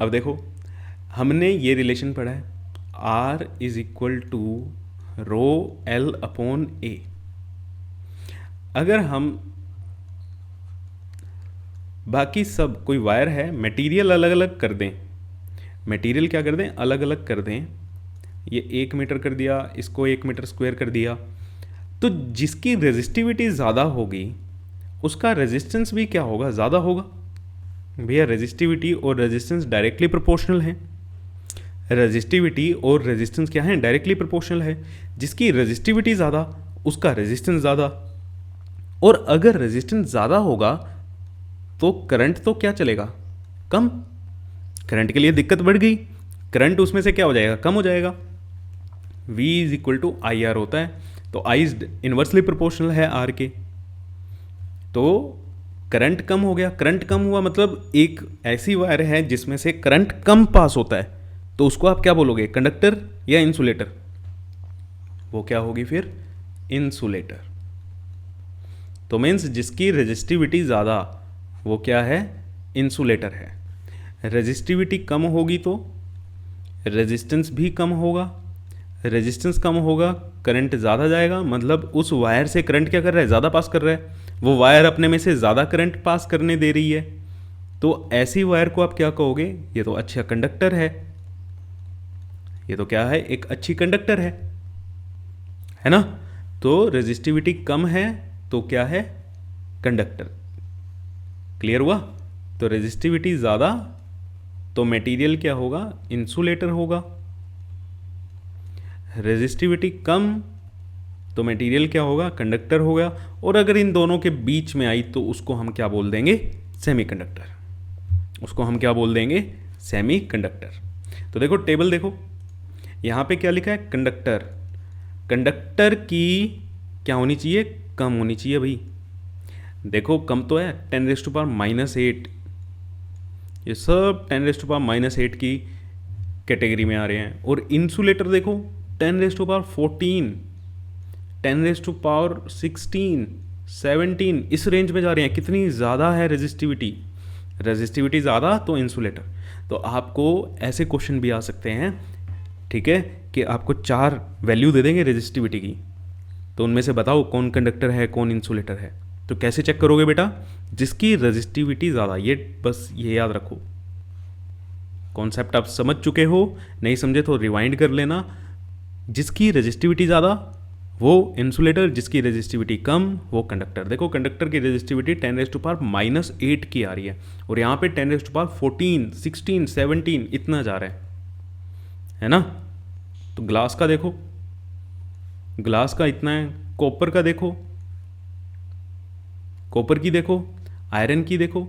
अब देखो हमने ये रिलेशन पढ़ा है, R is equal to rho L upon A। अगर हम बाकी सब कोई वायर है, मटेरियल अलग अलग कर दें, मटेरियल क्या कर दें, अलग अलग कर दें, ये 1 मीटर कर दिया, इसको 1 मीटर स्क्वायर कर दिया, तो जिसकी रेजिस्टिविटी ज़्यादा होगी उसका रेजिस्टेंस भी क्या होगा, ज़्यादा होगा। भैया रेजिस्टिविटी और रेजिस्टेंस डायरेक्टली प्रोपोर्शनल है, रेजिस्टिविटी और रेजिस्टेंस क्या है, डायरेक्टली प्रोपोर्शनल है। जिसकी रेजिस्टिविटी ज़्यादा उसका रेजिस्टेंस ज़्यादा, और अगर रेजिस्टेंस ज़्यादा होगा तो करंट तो क्या चलेगा, कम। करंट के लिए दिक्कत बढ़ गई, करंट उसमें से क्या हो जाएगा, कम हो जाएगा। V is equal to I R होता है, तो I इज इन्वर्सली प्रोपोर्शनल है R के, तो करंट कम हो गया। करंट कम हुआ मतलब एक ऐसी वायर है जिसमें से करंट कम पास होता है, तो उसको आप क्या बोलोगे, कंडक्टर या इंसुलेटर, वो क्या होगी फिर, इंसुलेटर। तो मीन्स जिसकी रेजिस्टिविटी ज़्यादा वो क्या है, इंसुलेटर है। रेजिस्टिविटी कम होगी तो रेजिस्टेंस भी कम होगा, रेजिस्टेंस कम होगा करंट ज़्यादा जाएगा, मतलब उस वायर से करंट क्या कर रहा है, ज़्यादा पास कर रहा है, वो वायर अपने में से ज़्यादा करंट पास करने दे रही है, तो ऐसी वायर को आप क्या कहोगे, ये तो अच्छा कंडक्टर है, ये तो क्या है, एक अच्छी कंडक्टर है ना। तो रेजिस्टिविटी कम है तो क्या है, कंडक्टर। क्लियर हुआ। तो रेजिस्टिविटी ज़्यादा तो मटेरियल क्या होगा, इंसुलेटर होगा। रेजिस्टिविटी कम तो मटेरियल क्या होगा, कंडक्टर होगा। और अगर इन दोनों के बीच में आई तो उसको हम क्या बोल देंगे, सेमीकंडक्टर, उसको हम क्या बोल देंगे, सेमीकंडक्टर। तो देखो टेबल देखो, यहाँ पे क्या लिखा है, कंडक्टर। कंडक्टर की क्या होनी चाहिए, कम होनी चाहिए भाई। देखो कम तो है 10⁻⁻8, ये सब 10⁻⁻8 की कैटेगरी में आ रहे हैं। और इंसुलेटर देखो 10⁻14, 10⁻16, 17, इस रेंज में जा रहे हैं। कितनी ज़्यादा है रेजिस्टिविटी, रेजिस्टिविटी ज़्यादा तो इंसुलेटर। तो आपको ऐसे क्वेश्चन भी आ सकते हैं, ठीक है, कि आपको 4 वैल्यू दे देंगे रेजिस्टिविटी की, तो उनमें से बताओ कौन कंडक्टर है कौन इंसुलेटर है। तो कैसे चेक करोगे बेटा, जिसकी रेजिस्टिविटी ज़्यादा, ये बस ये याद रखो। कॉन्सेप्ट आप समझ चुके हो, नहीं समझे तो रिवाइंड कर लेना। जिसकी रेजिस्टिविटी ज़्यादा वो इंसुलेटर, जिसकी रेजिस्टिविटी कम वो कंडक्टर। देखो कंडक्टर की रेजिस्टिविटी 10⁻⁻8 की आ रही है, और यहाँ पे 10⁻14, 16, 17 इतना जा रहा है ना। तो ग्लास का देखो, ग्लास का इतना है, कॉपर का देखो, कॉपर की देखो, आयरन की देखो।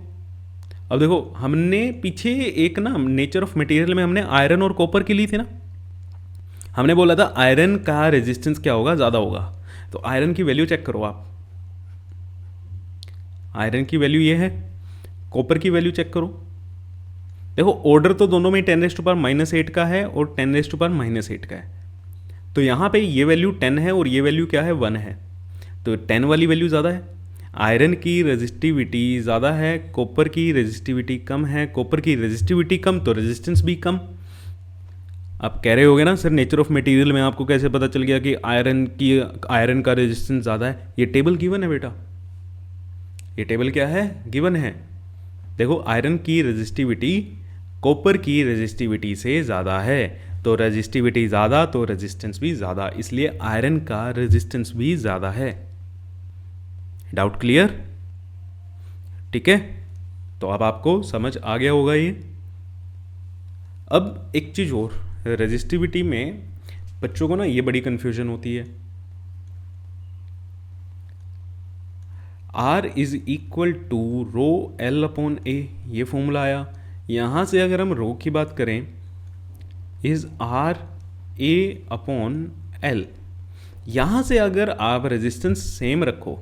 अब देखो हमने पीछे एक ना नेचर ऑफ मटेरियल में हमने आयरन और कॉपर की ली थी ना, हमने बोला था आयरन का रेजिस्टेंस क्या होगा, ज़्यादा होगा। तो आयरन की वैल्यू चेक करो आप, आयरन की वैल्यू ये है, कॉपर की वैल्यू चेक करो। देखो ऑर्डर तो दोनों में 10⁻⁻8 का है और 10⁻⁻8 का है, तो यहाँ पे ये वैल्यू 10 है और ये वैल्यू क्या है, 1 है, तो 10 वाली वैल्यू ज़्यादा है। आयरन की रेजिस्टिविटी ज़्यादा है, कॉपर की रेजिस्टिविटी कम है। कॉपर की रेजिस्टिविटी कम तो रेजिस्टेंस भी कम, आप कह रहे होगे ना सर नेचर ऑफ मटेरियल में आपको कैसे पता चल गया कि आयरन का रेजिस्टेंस ज़्यादा है? ये टेबल गिवन है बेटा, ये टेबल क्या है, गिवन है। देखो आयरन की रेजिस्टिविटी कॉपर की रेजिस्टिविटी से ज़्यादा है, तो रेजिस्टिविटी ज़्यादा तो रेजिस्टेंस भी ज़्यादा, इसलिए आयरन का रेजिस्टेंस भी ज़्यादा है। Doubt clear? ठीक है, तो अब आपको समझ आ गया होगा ये। अब एक चीज़ और, रेजिस्टिविटी में बच्चों को ना ये बड़ी कन्फ्यूजन होती है। R is equal to rho L upon A, ये फॉर्मूला आया। यहाँ से अगर हम रो की बात करें, is R A upon L, यहाँ से अगर आप रेजिस्टेंस सेम रखो,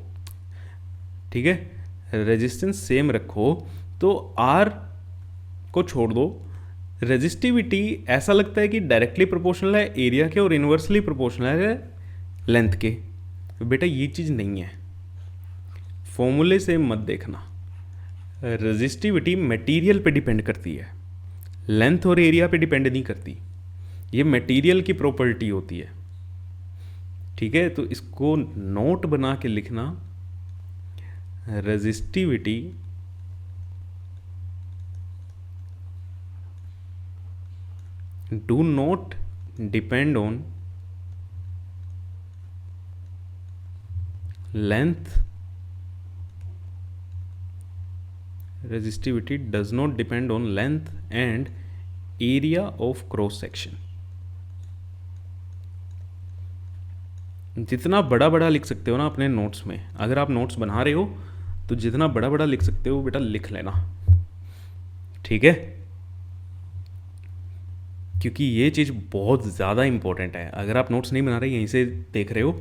ठीक है, रेजिस्टेंस सेम रखो तो R को छोड़ दो, रेजिस्टिविटी ऐसा लगता है कि डायरेक्टली प्रोपोर्शनल है एरिया के और इन्वर्सली प्रोपोर्शनल है लेंथ के। बेटा ये चीज़ नहीं है, फॉर्मूले से मत देखना। रेजिस्टिविटी मटेरियल पे डिपेंड करती है, लेंथ और एरिया पे डिपेंड नहीं करती, ये मटेरियल की प्रॉपर्टी होती है। ठीक है, तो इसको नोट बना के लिखना, resistivity do not depend on length, resistivity does not depend on length and area of cross section। जितना बड़ा बड़ा लिख सकते हो ना अपने नोट्स में, अगर आप नोट्स बना रहे हो तो जितना बड़ा बड़ा लिख सकते हो बेटा लिख लेना, ठीक है, क्योंकि ये चीज़ बहुत ज़्यादा इंपॉर्टेंट है। अगर आप नोट्स नहीं बना रहे, यहीं से देख रहे हो,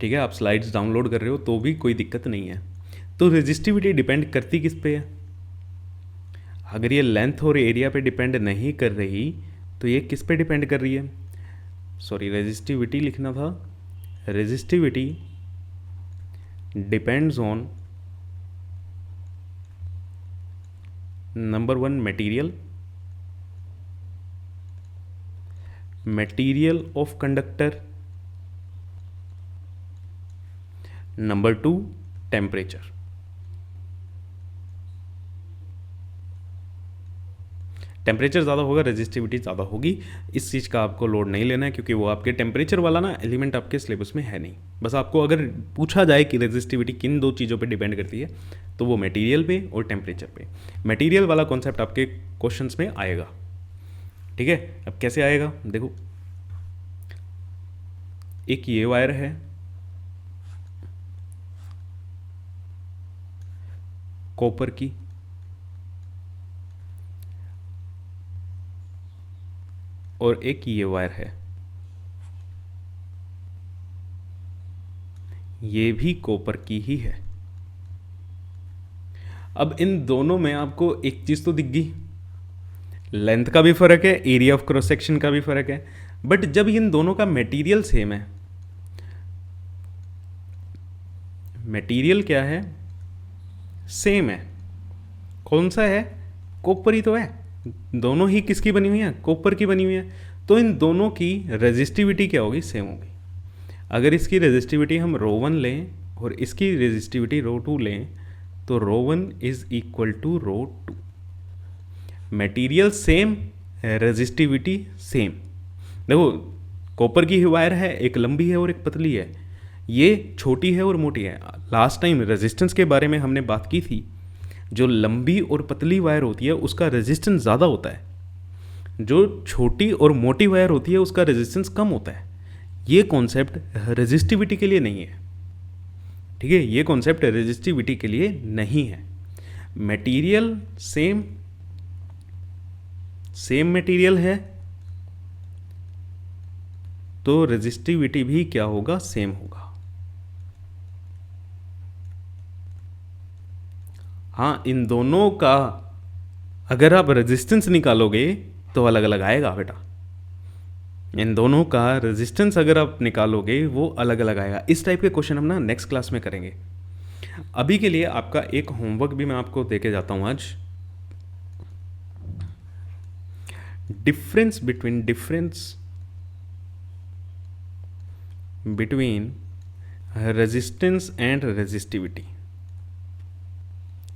ठीक है, आप स्लाइड्स डाउनलोड कर रहे हो तो भी कोई दिक्कत नहीं है। तो रेजिस्टिविटी डिपेंड करती किस पे है? अगर ये लेंथ और एरिया पे डिपेंड नहीं कर रही तो ये किस पे डिपेंड कर रही है? सॉरी, रेजिस्टिविटी लिखना था, resistivity depends on number 1 material of conductor, number 2 temperature. Temperature ज़्यादा होगा रेजिस्टिविटी ज़्यादा होगी, इस चीज़ का आपको लोड नहीं लेना है, क्योंकि वो आपके टेम्परेचर वाला ना एलिमेंट आपके सिलेबस में है नहीं। बस आपको अगर पूछा जाए कि रेजिस्टिविटी किन 2 चीज़ों पे डिपेंड करती है तो वो मटेरियल पे और टेम्परेचर पे। मटेरियल वाला कॉन्सेप्ट आपके क्वेश्चंस में आएगा, ठीक है। अब कैसे आएगा देखो, एक ये वायर है, कॉपर की, और एक ये वायर है, ये भी कॉपर की ही है। अब इन दोनों में आपको एक चीज तो दिख गई, लेंथ का भी फर्क है, एरिया ऑफ क्रॉस सेक्शन का भी फर्क है। बट जब इन दोनों का मटेरियल सेम है, मटेरियल क्या है, सेम है, कौन सा है, कॉपर ही तो है, दोनों ही किसकी बनी हुई है, कॉपर की बनी हुई है, तो इन दोनों की रेजिस्टिविटी क्या होगी, सेम होगी। अगर इसकी रेजिस्टिविटी हम ρ1 लें और इसकी रेजिस्टिविटी ρ2 लें तो ρ1 is equal to ρ2। Material same, resistivity same. देखो कॉपर की वायर है, एक लंबी है और एक पतली है, ये छोटी है और मोटी है। लास्ट टाइम रेजिस्टेंस के बारे में हमने बात की थी, जो लंबी और पतली वायर होती है उसका रेजिस्टेंस ज़्यादा होता है, जो छोटी और मोटी वायर होती है उसका रेजिस्टेंस कम होता है। ये कॉन्सेप्ट रेजिस्टिविटी के लिए नहीं है, ठीक है, ये कॉन्सेप्ट रेजिस्टिविटी के लिए नहीं है। मटेरियल सेम, सेम मटेरियल है तो रेजिस्टिविटी भी क्या होगा, सेम होगा। हाँ, इन दोनों का अगर आप रेजिस्टेंस निकालोगे तो अलग अलग आएगा बेटा, इन दोनों का रेजिस्टेंस अगर आप निकालोगे वो अलग अलग आएगा। इस टाइप के क्वेश्चन हम ना नेक्स्ट क्लास में करेंगे। अभी के लिए आपका एक होमवर्क भी मैं आपको देके जाता हूँ आज। difference between resistance and resistivity.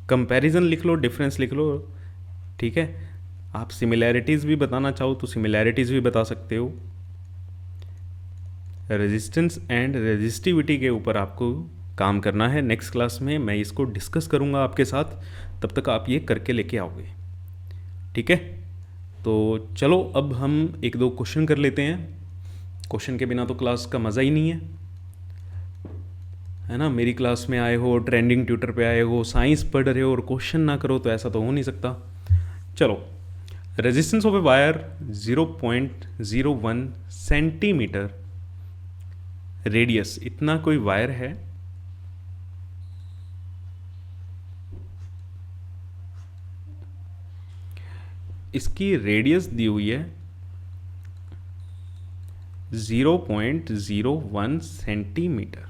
Comparison लिख लो, डिफरेंस लिख लो, ठीक है। आप सिमिलैरिटीज़ भी बताना चाहो तो सिमिलैरिटीज़ भी बता सकते हो। रेजिस्टेंस एंड रेजिस्टिविटी के ऊपर आपको काम करना है। नेक्स्ट क्लास में मैं इसको डिस्कस करूँगा आपके साथ, तब तक आप ये करके लेके आओगे, ठीक है। तो चलो अब हम एक दो क्वेश्चन कर लेते हैं। क्वेश्चन के बिना तो क्लास का मज़ा ही नहीं है ना। मेरी क्लास में आए हो, ट्रेंडिंग ट्यूटर पे आए हो, साइंस पढ़ रहे हो और क्वेश्चन ना करो तो ऐसा तो हो नहीं सकता। चलो, resistance of a wire 0.01 centimetre radius, इतना कोई वायर है, इसकी रेडियस दी हुई है 0.01 सेंटीमीटर,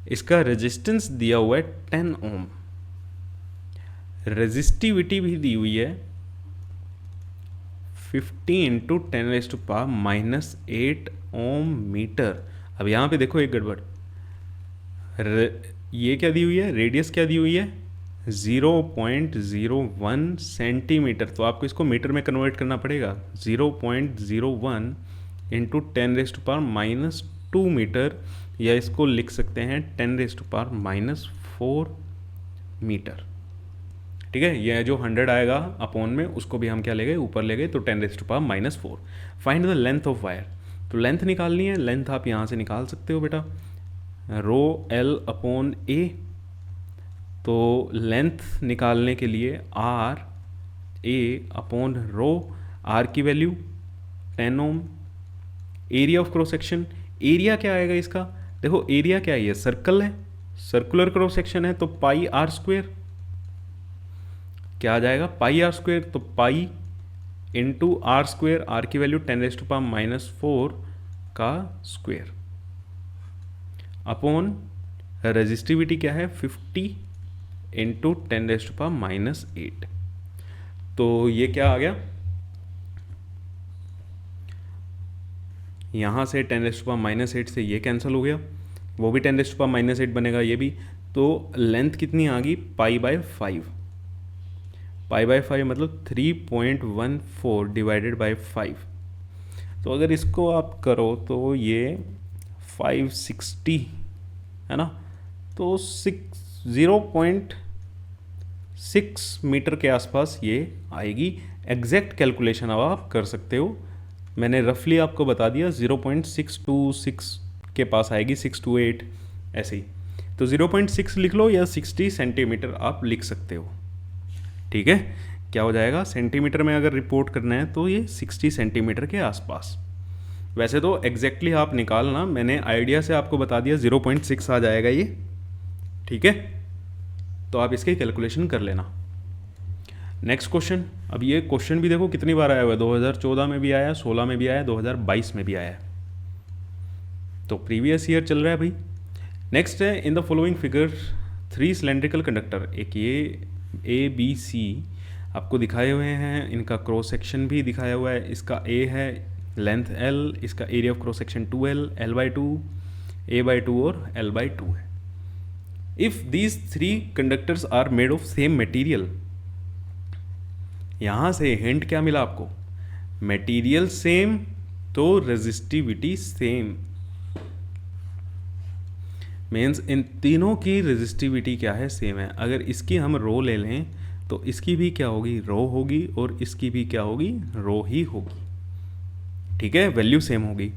इसका रेजिस्टेंस दिया हुआ है 10 ओम, रेजिस्टिविटी भी दी हुई है 50 × 10⁻⁻8 ओम मीटर। अब यहाँ पे देखो एक गड़बड़, ये क्या दी हुई है, रेडियस क्या दी हुई है 0.01 सेंटीमीटर, तो आपको इसको मीटर में कन्वर्ट करना पड़ेगा। 0.01 × 10⁻⁻2 मीटर, या इसको लिख सकते हैं 10⁻⁻4 मीटर, ठीक है। यह जो 100 आएगा अपॉन में, उसको भी हम क्या ले गए, ऊपर ले गए, तो 10⁻⁻4। Find the length of wire, तो लेंथ निकालनी है। लेंथ आप यहाँ से निकाल सकते हो बेटा, ρl/a। तो लेंथ निकालने के लिए RA/ρ, R की value 10 ohm. Area of cross section, area क्या आएगा इसका, देखो एरिया क्या है, ये सर्कल है, सर्कुलर क्रॉस सेक्शन है, तो πr², क्या आ जाएगा πr², तो पाई इंटू r², R की वैल्यू 10⁻⁻4 का स्क्वायर, अपॉन रेजिस्टिविटी क्या है 50 × 10⁻⁻8। तो ये क्या आ गया, यहाँ से 10⁻⁻8 से ये कैंसिल हो गया, वो भी 10⁻⁻8 बनेगा, ये भी। तो लेंथ कितनी आ गई, π/5, π/5 मतलब 3.14 डिवाइडेड बाय 5। तो अगर इसको आप करो तो ये 560 है ना, तो 0.6 मीटर के आसपास ये आएगी। एग्जैक्ट कैलकुलेशन अब आप कर सकते हो, मैंने रफली आपको बता दिया 0.626 के पास आएगी, 6 to 8 ऐसे ही। तो 0.6 लिख लो या 60 सेंटीमीटर आप लिख सकते हो, ठीक है। क्या हो जाएगा, सेंटीमीटर में अगर रिपोर्ट करना है तो ये 60 सेंटीमीटर के आसपास। वैसे तो एग्जैक्टली आप निकालना, मैंने आइडिया से आपको बता दिया 0.6 आ जाएगा ये, ठीक है। तो आप इसकी कैलकुलेशन कर लेना। नेक्स्ट क्वेश्चन, अब ये क्वेश्चन भी देखो कितनी बार आया हुआ है, 2014 में भी आया, 16 में भी आया, 2022 में भी आया है, तो प्रीवियस ईयर चल रहा है भाई। नेक्स्ट है, in the following figure 3 cylindrical conductor, एक ये ABC आपको दिखाए हुए हैं, इनका क्रॉस सेक्शन भी दिखाया हुआ है। इसका A है, लेंथ L, इसका area of cross section 2L, L/2, A/2 और L/2 है। If these 3 conductors are made of same material, यहाँ से हिंट क्या मिला आपको, मटेरियल सेम तो रेजिस्टिविटी सेम, मीन्स इन तीनों की रेजिस्टिविटी क्या है, सेम है। अगर इसकी हम रो ले लें तो इसकी भी क्या होगी, रो होगी, और इसकी भी क्या होगी, रो ही होगी, ठीक है, वैल्यू सेम होगी।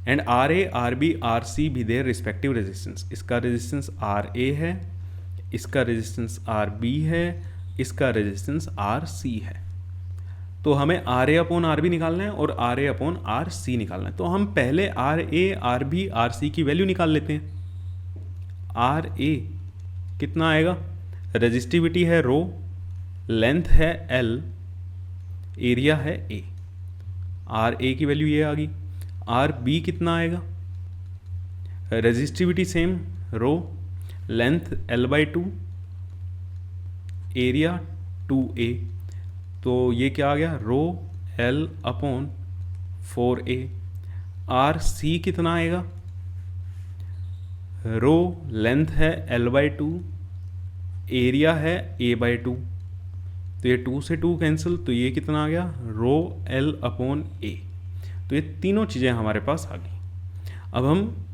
एंड RA, RB, RC भी देयर रिस्पेक्टिव रेजिस्टेंस, इसका रेजिस्टेंस RA है, इसका रेजिस्टेंस RB है, इसका रेजिस्टेंस RC है। तो हमें RA/RB निकालना है और RA/RC निकालना है। तो हम पहले RA, RB, RC की वैल्यू निकाल लेते हैं। RA कितना आएगा, रेजिस्टिविटी है रो, लेंथ है L, एरिया है A, RA की वैल्यू ये आ गई। RB कितना आएगा, resistivity same, rho, length L/2, area 2A, तो ये क्या आ गया, rho L upon 4a। R C कितना आएगा, रो लेंथ है l/2, एरिया है a/2, तो ये 2 से 2 कैंसिल, तो ये कितना आ गया, रो एल अपॉन ए। तो ये तीनों चीज़ें हमारे पास आ गई। अब हम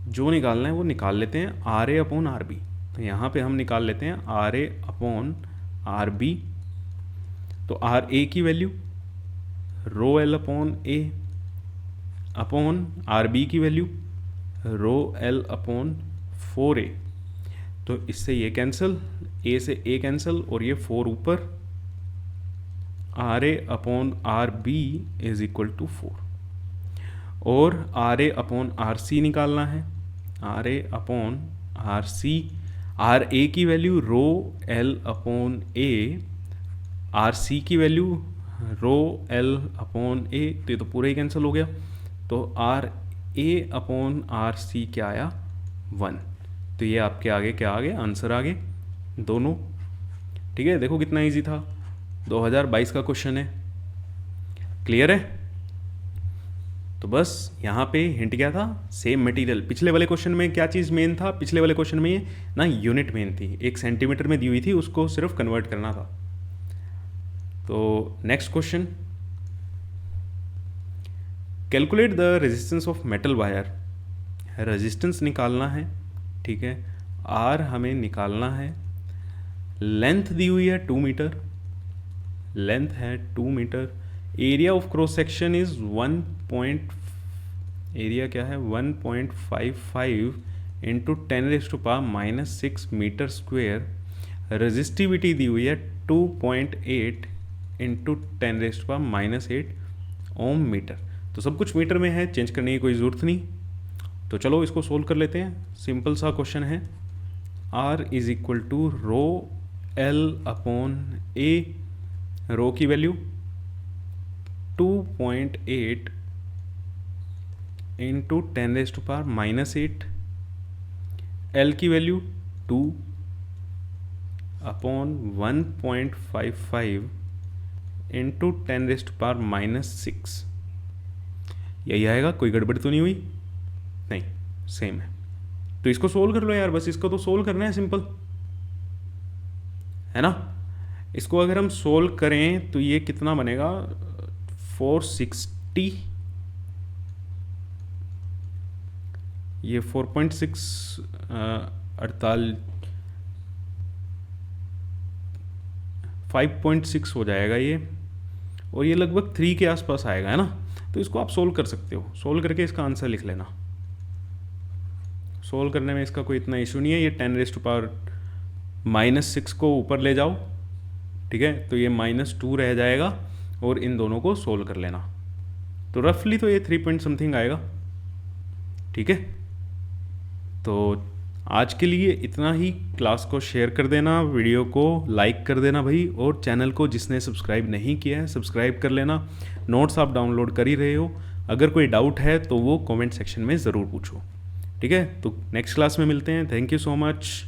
जो निकालना है वो निकाल लेते हैं, R A upon R B. तो यहाँ पे हम निकाल लेते हैं R A upon R B. तो आर ए की value rho L upon A upon R B की value rho L upon 4a। तो इससे ये कैंसिल, a से a कैंसिल और ये 4 ऊपर, R A upon R B is equal to 4। और R A upon R C निकालना है, R A upon R C. R A की value rho L upon A, R C की value rho L upon A, तो ये तो पूरा ही कैंसिल हो गया। तो R A upon R C क्या आया, 1। तो ये आपके आगे क्या आ गए, आंसर आ गए दोनों। ठीक है, देखो कितना इजी था, 2022 का क्वेश्चन है। क्लियर है? तो बस यहाँ पे हिंट क्या था, सेम मटेरियल। पिछले वाले क्वेश्चन में क्या चीज़ मेन था, पिछले वाले क्वेश्चन में ये ना यूनिट मेन थी, 1 सेंटीमीटर में दी हुई थी, उसको सिर्फ कन्वर्ट करना था। तो next question, calculate the resistance of metal wire. Resistance निकालना है, ठीक है, आर हमें निकालना है, लेंथ दी हुई है 2 मीटर, लेंथ है 2 metre, area of cross section is 1.55 into 10⁻⁻6 metre square. Resistivity दी हुई है 2.8 इंटू 10⁻⁻8 ओम मीटर। तो सब कुछ मीटर में है, चेंज करने की कोई ज़रूरत नहीं। तो चलो इसको सोल्व कर लेते हैं। सिंपल सा क्वेश्चन है, R is equal to rho L upon A. Rho की वैल्यू 2.8 इंटू 10⁻⁻8, एल की वैल्यू 2 अपॉन 1.55 इंटू 10⁻⁻6। यही आएगा, कोई गड़बड़ तो नहीं हुई? नहीं, सेम है। तो इसको सोल्व कर लो यार, बस इसको तो सोल्व करना है, सिंपल है ना। इसको अगर हम सोल्व करें तो ये कितना बनेगा, 460, ये 4.6 5.6 हो जाएगा ये, और ये लगभग 3 के आसपास आएगा, है ना। तो इसको आप सोल्व कर सकते हो, सोल्व करके इसका आंसर लिख लेना। सोल्व करने में इसका कोई इतना इशू नहीं है। ये 10⁻⁻6 को ऊपर ले जाओ, ठीक है, तो ये -2 रह जाएगा, और इन दोनों को सोल्व कर लेना। तो रफली तो ये 3 पॉइंट समथिंग आएगा, ठीक है। तो आज के लिए इतना ही। क्लास को शेयर कर देना, वीडियो को लाइक कर देना भाई, और चैनल को जिसने सब्सक्राइब नहीं किया है सब्सक्राइब कर लेना। नोट्स आप डाउनलोड कर ही रहे हो, अगर कोई डाउट है तो वो कमेंट सेक्शन में ज़रूर पूछो, ठीक है। तो नेक्स्ट क्लास में मिलते हैं। Thank you so much.